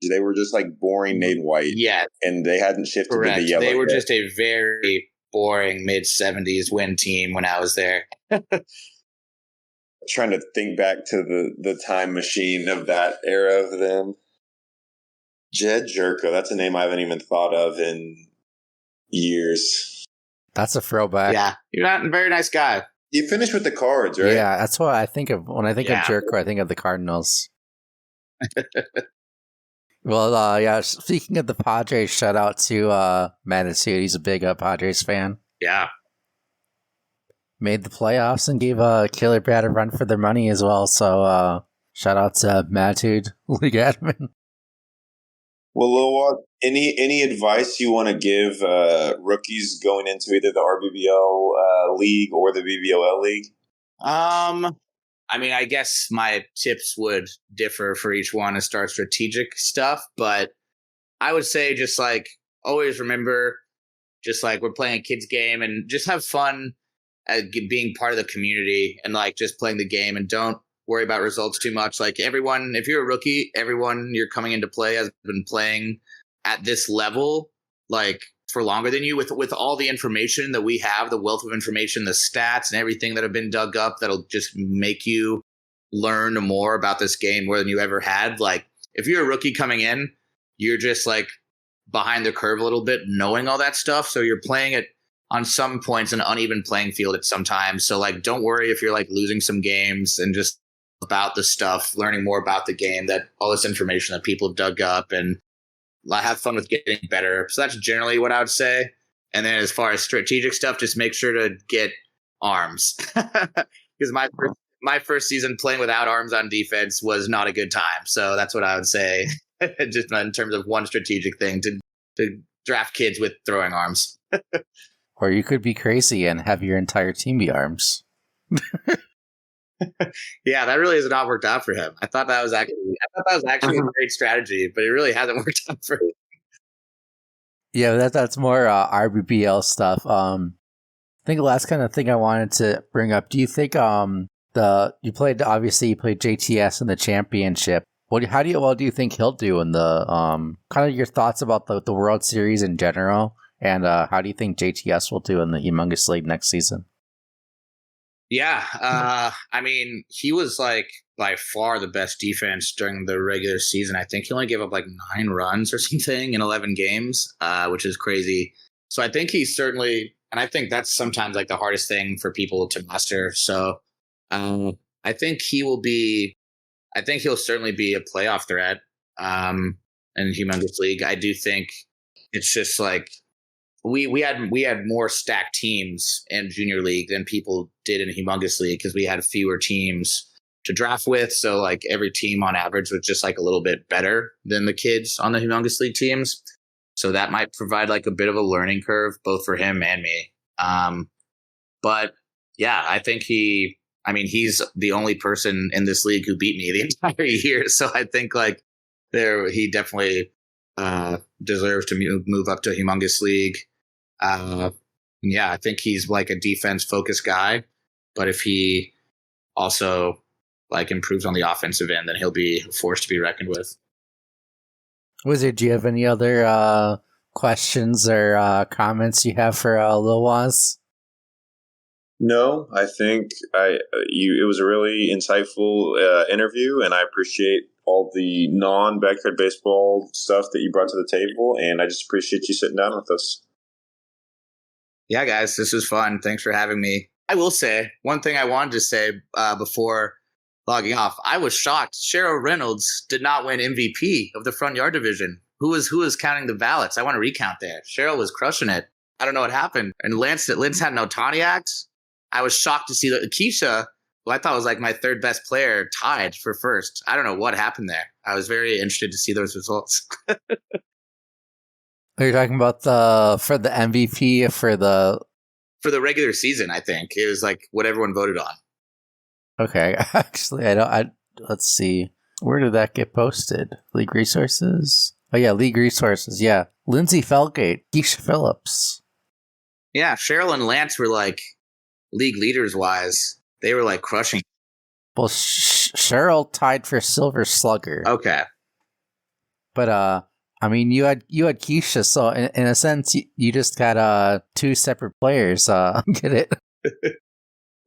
They were just like boring navy white. Yeah, and they hadn't shifted correct. to the yellow. They were yet. just a very boring mid-70s win team when I was there. Trying to think back to the time machine of that era of them. Jed Jerko, that's a name I haven't even thought of in years. That's a throwback. Yeah, you're not a very nice guy. You finished with the Cards, right? Yeah, that's what I think of when I think of Jerko. I think of the Cardinals. Well, yeah. Speaking of the Padres, shout out to Manatee. He's a big Padres fan. Yeah. Made the playoffs and gave Killerbat a run for their money as well. So shout out to Matud, league admin. Well, LillWaws, any advice you want to give rookies going into either the RBBL league or the BBOL league? I mean, I guess my tips would differ for each one to start strategic stuff, but I would say just like always remember, just like we're playing a kid's game and just have fun at being part of the community and like just playing the game, and don't worry about results too much. Like everyone, if you're a rookie, everyone you're coming into play has been playing at this level like for longer than you, with all the information that we have, the wealth of information, the stats and everything that have been dug up that'll just make you learn more about this game more than you ever had. Like if you're a rookie coming in, you're just like behind the curve a little bit knowing all that stuff, so you're playing it on some points an uneven playing field at some times. So like don't worry if you're like losing some games, and just about the stuff, learning more about the game, that all this information that people have dug up, and have fun with getting better. So that's generally what I would say. And then as far as strategic stuff, just make sure to get arms. Because my first season playing without arms on defense was not a good time. So that's what I would say, just in terms of one strategic thing, to draft kids with throwing arms. Or you could be crazy and have your entire team be arms. Yeah, that really has not worked out for him. I thought that was actually a great strategy, but it really hasn't worked out for him. Yeah, that's more RBBL stuff. I think the last kind of thing I wanted to bring up. Do you think you played JTS in the championship? How do you think he'll do in the kind of your thoughts about the World Series in general, and how do you think JTS will do in the Humongous League next season? Yeah, I mean, he was like by far the best defense during the regular season. I think he only gave up like 9 runs or something in 11 games, which is crazy. So I think he's certainly, and I think that's sometimes like the hardest thing for people to master. So I think he'll certainly be a playoff threat in Humongous League. I do think it's just like, we had more stacked teams in Junior League than people did in Humongous League, because we had fewer teams to draft with. So like every team on average was just like a little bit better than the kids on the Humongous League teams. So that might provide like a bit of a learning curve both for him and me. But yeah, I think he's the only person in this league who beat me the entire year. So I think like he definitely deserves to move up to Humongous League. Yeah, I think he's like a defense focused guy, but if he also like improves on the offensive end, then he'll be a force to be reckoned with. Wizard, do you have any other questions or comments you have for LillWaws? No, I think it was a really insightful interview, and I appreciate all the non-backyard baseball stuff that you brought to the table, and I just appreciate you sitting down with us. Yeah, guys, this was fun. Thanks for having me. I will say one thing I wanted to say before logging off. I was shocked. Cheryl Reynolds did not win MVP of the front yard division. Who was counting the ballots? I want to recount there. Cheryl was crushing it. I don't know what happened. And Lance had an Otani act. I was shocked to see that Keisha, who I thought was like my third best player, tied for first. I don't know what happened there. I was very interested to see those results. Are you talking about for the MVP for the regular season? I think it was like what everyone voted on. Okay, actually, let's see. Where did that get posted? League Resources? Oh, yeah, League Resources, yeah. Lindsay Felgate, Keisha Phillips. Yeah, Cheryl and Lance were like, league leaders-wise, they were like crushing. Well, Cheryl tied for Silver Slugger. Okay. But, I mean, you had Keisha, so in a sense, you just got two separate players. Get it?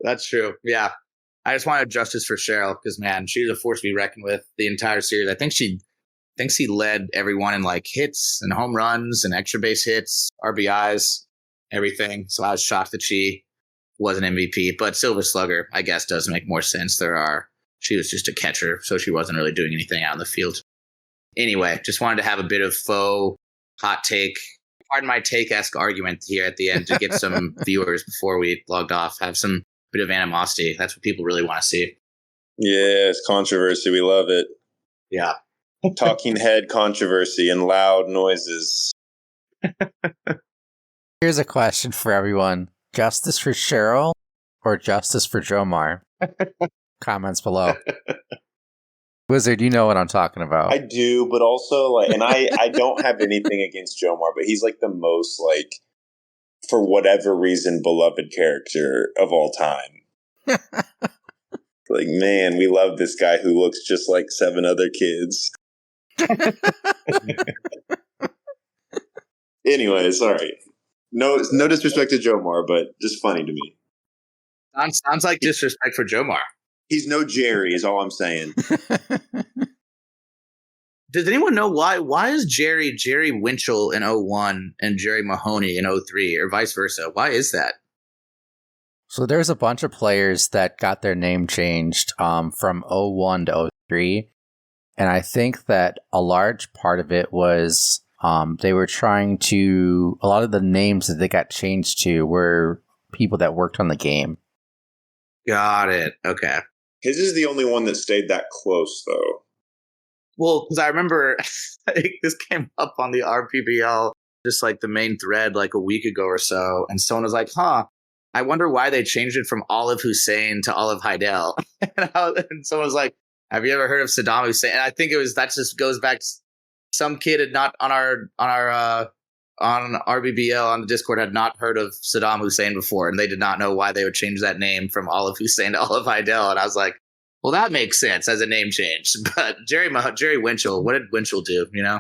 That's true, yeah. I just wanted justice for Cheryl because, man, she was a force to be reckoned with the entire series. I think she led everyone in like hits and home runs and extra base hits, RBIs, everything. So I was shocked that she was an MVP. But Silver Slugger, I guess, does make more sense. She was just a catcher, so she wasn't really doing anything out in the field. Anyway, just wanted to have a bit of faux hot take, pardon my take-esque argument here at the end to get some viewers before we logged off, have some bit of animosity. That's what people really want to see. Yeah, it's controversy. We love it. Yeah. Talking head controversy and loud noises. Here's a question for everyone. Justice for Cheryl or justice for Jomar? Comments below. Wizard, you know what I'm talking about. I do, but also, like, and I don't have anything against Jomar, but he's like the most, like, for whatever reason, beloved character of all time. Like, man, we love this guy who looks just like 7 other kids. Anyway, sorry. No disrespect to Jomar, but just funny to me. Sounds like disrespect for Jomar. He's no Jerry, is all I'm saying. Does anyone know why is Jerry Winchell in 01 and Jerry Mahoney in 03 or vice versa? Why is that? So there's a bunch of players that got their name changed from 01 to 03. And I think that a large part of it was they were trying to... A lot of the names that they got changed to were people that worked on the game. Got it. Okay. His is the only one that stayed that close, though. Well, because I remember this came up on the RPBL, just like the main thread like a week ago or so. And someone was like, I wonder why they changed it from Olive Hussein to Olive Heidel. And someone was like, have you ever heard of Saddam Hussein? And I think that just goes back to some kid had not on RBBL on the Discord had not heard of Saddam Hussein before, and they did not know why they would change that name from Olive Hussein to Olive Heidel. And I was like, well, that makes sense as a name change. But Jerry Winchell, what did Winchell do, you know?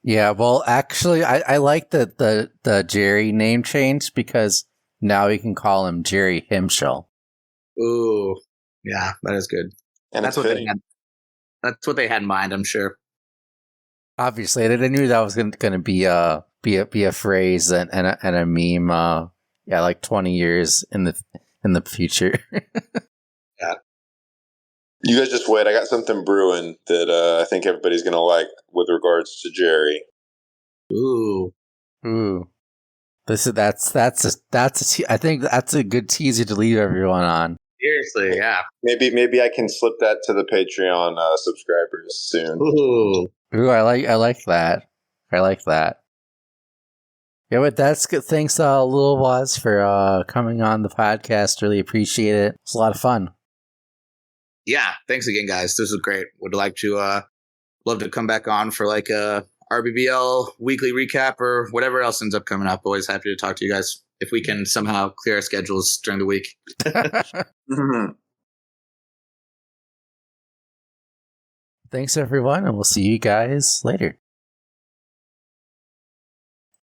Yeah, well, actually, I like the Jerry name change because now we can call him Jerry Himshell. Ooh, yeah, that is good. And that's what they had in mind, I'm sure. Obviously, they knew that was going to be a phrase and a meme. Like 20 years in the future. Yeah. You guys just wait. I got something brewing that I think everybody's going to like with regards to Jerry. Ooh. I think that's a good teaser to leave everyone on. Seriously, yeah. Maybe I can slip that to the Patreon subscribers soon. Ooh, I like that. I like that. Yeah, but that's good. Thanks, LillWaws, for coming on the podcast. Really appreciate it. It's a lot of fun. Yeah, thanks again, guys. This was great. Would like to love to come back on for like a RBBL weekly recap or whatever else ends up coming up. Always happy to talk to you guys if we can somehow clear our schedules during the week. Thanks, everyone, and we'll see you guys later.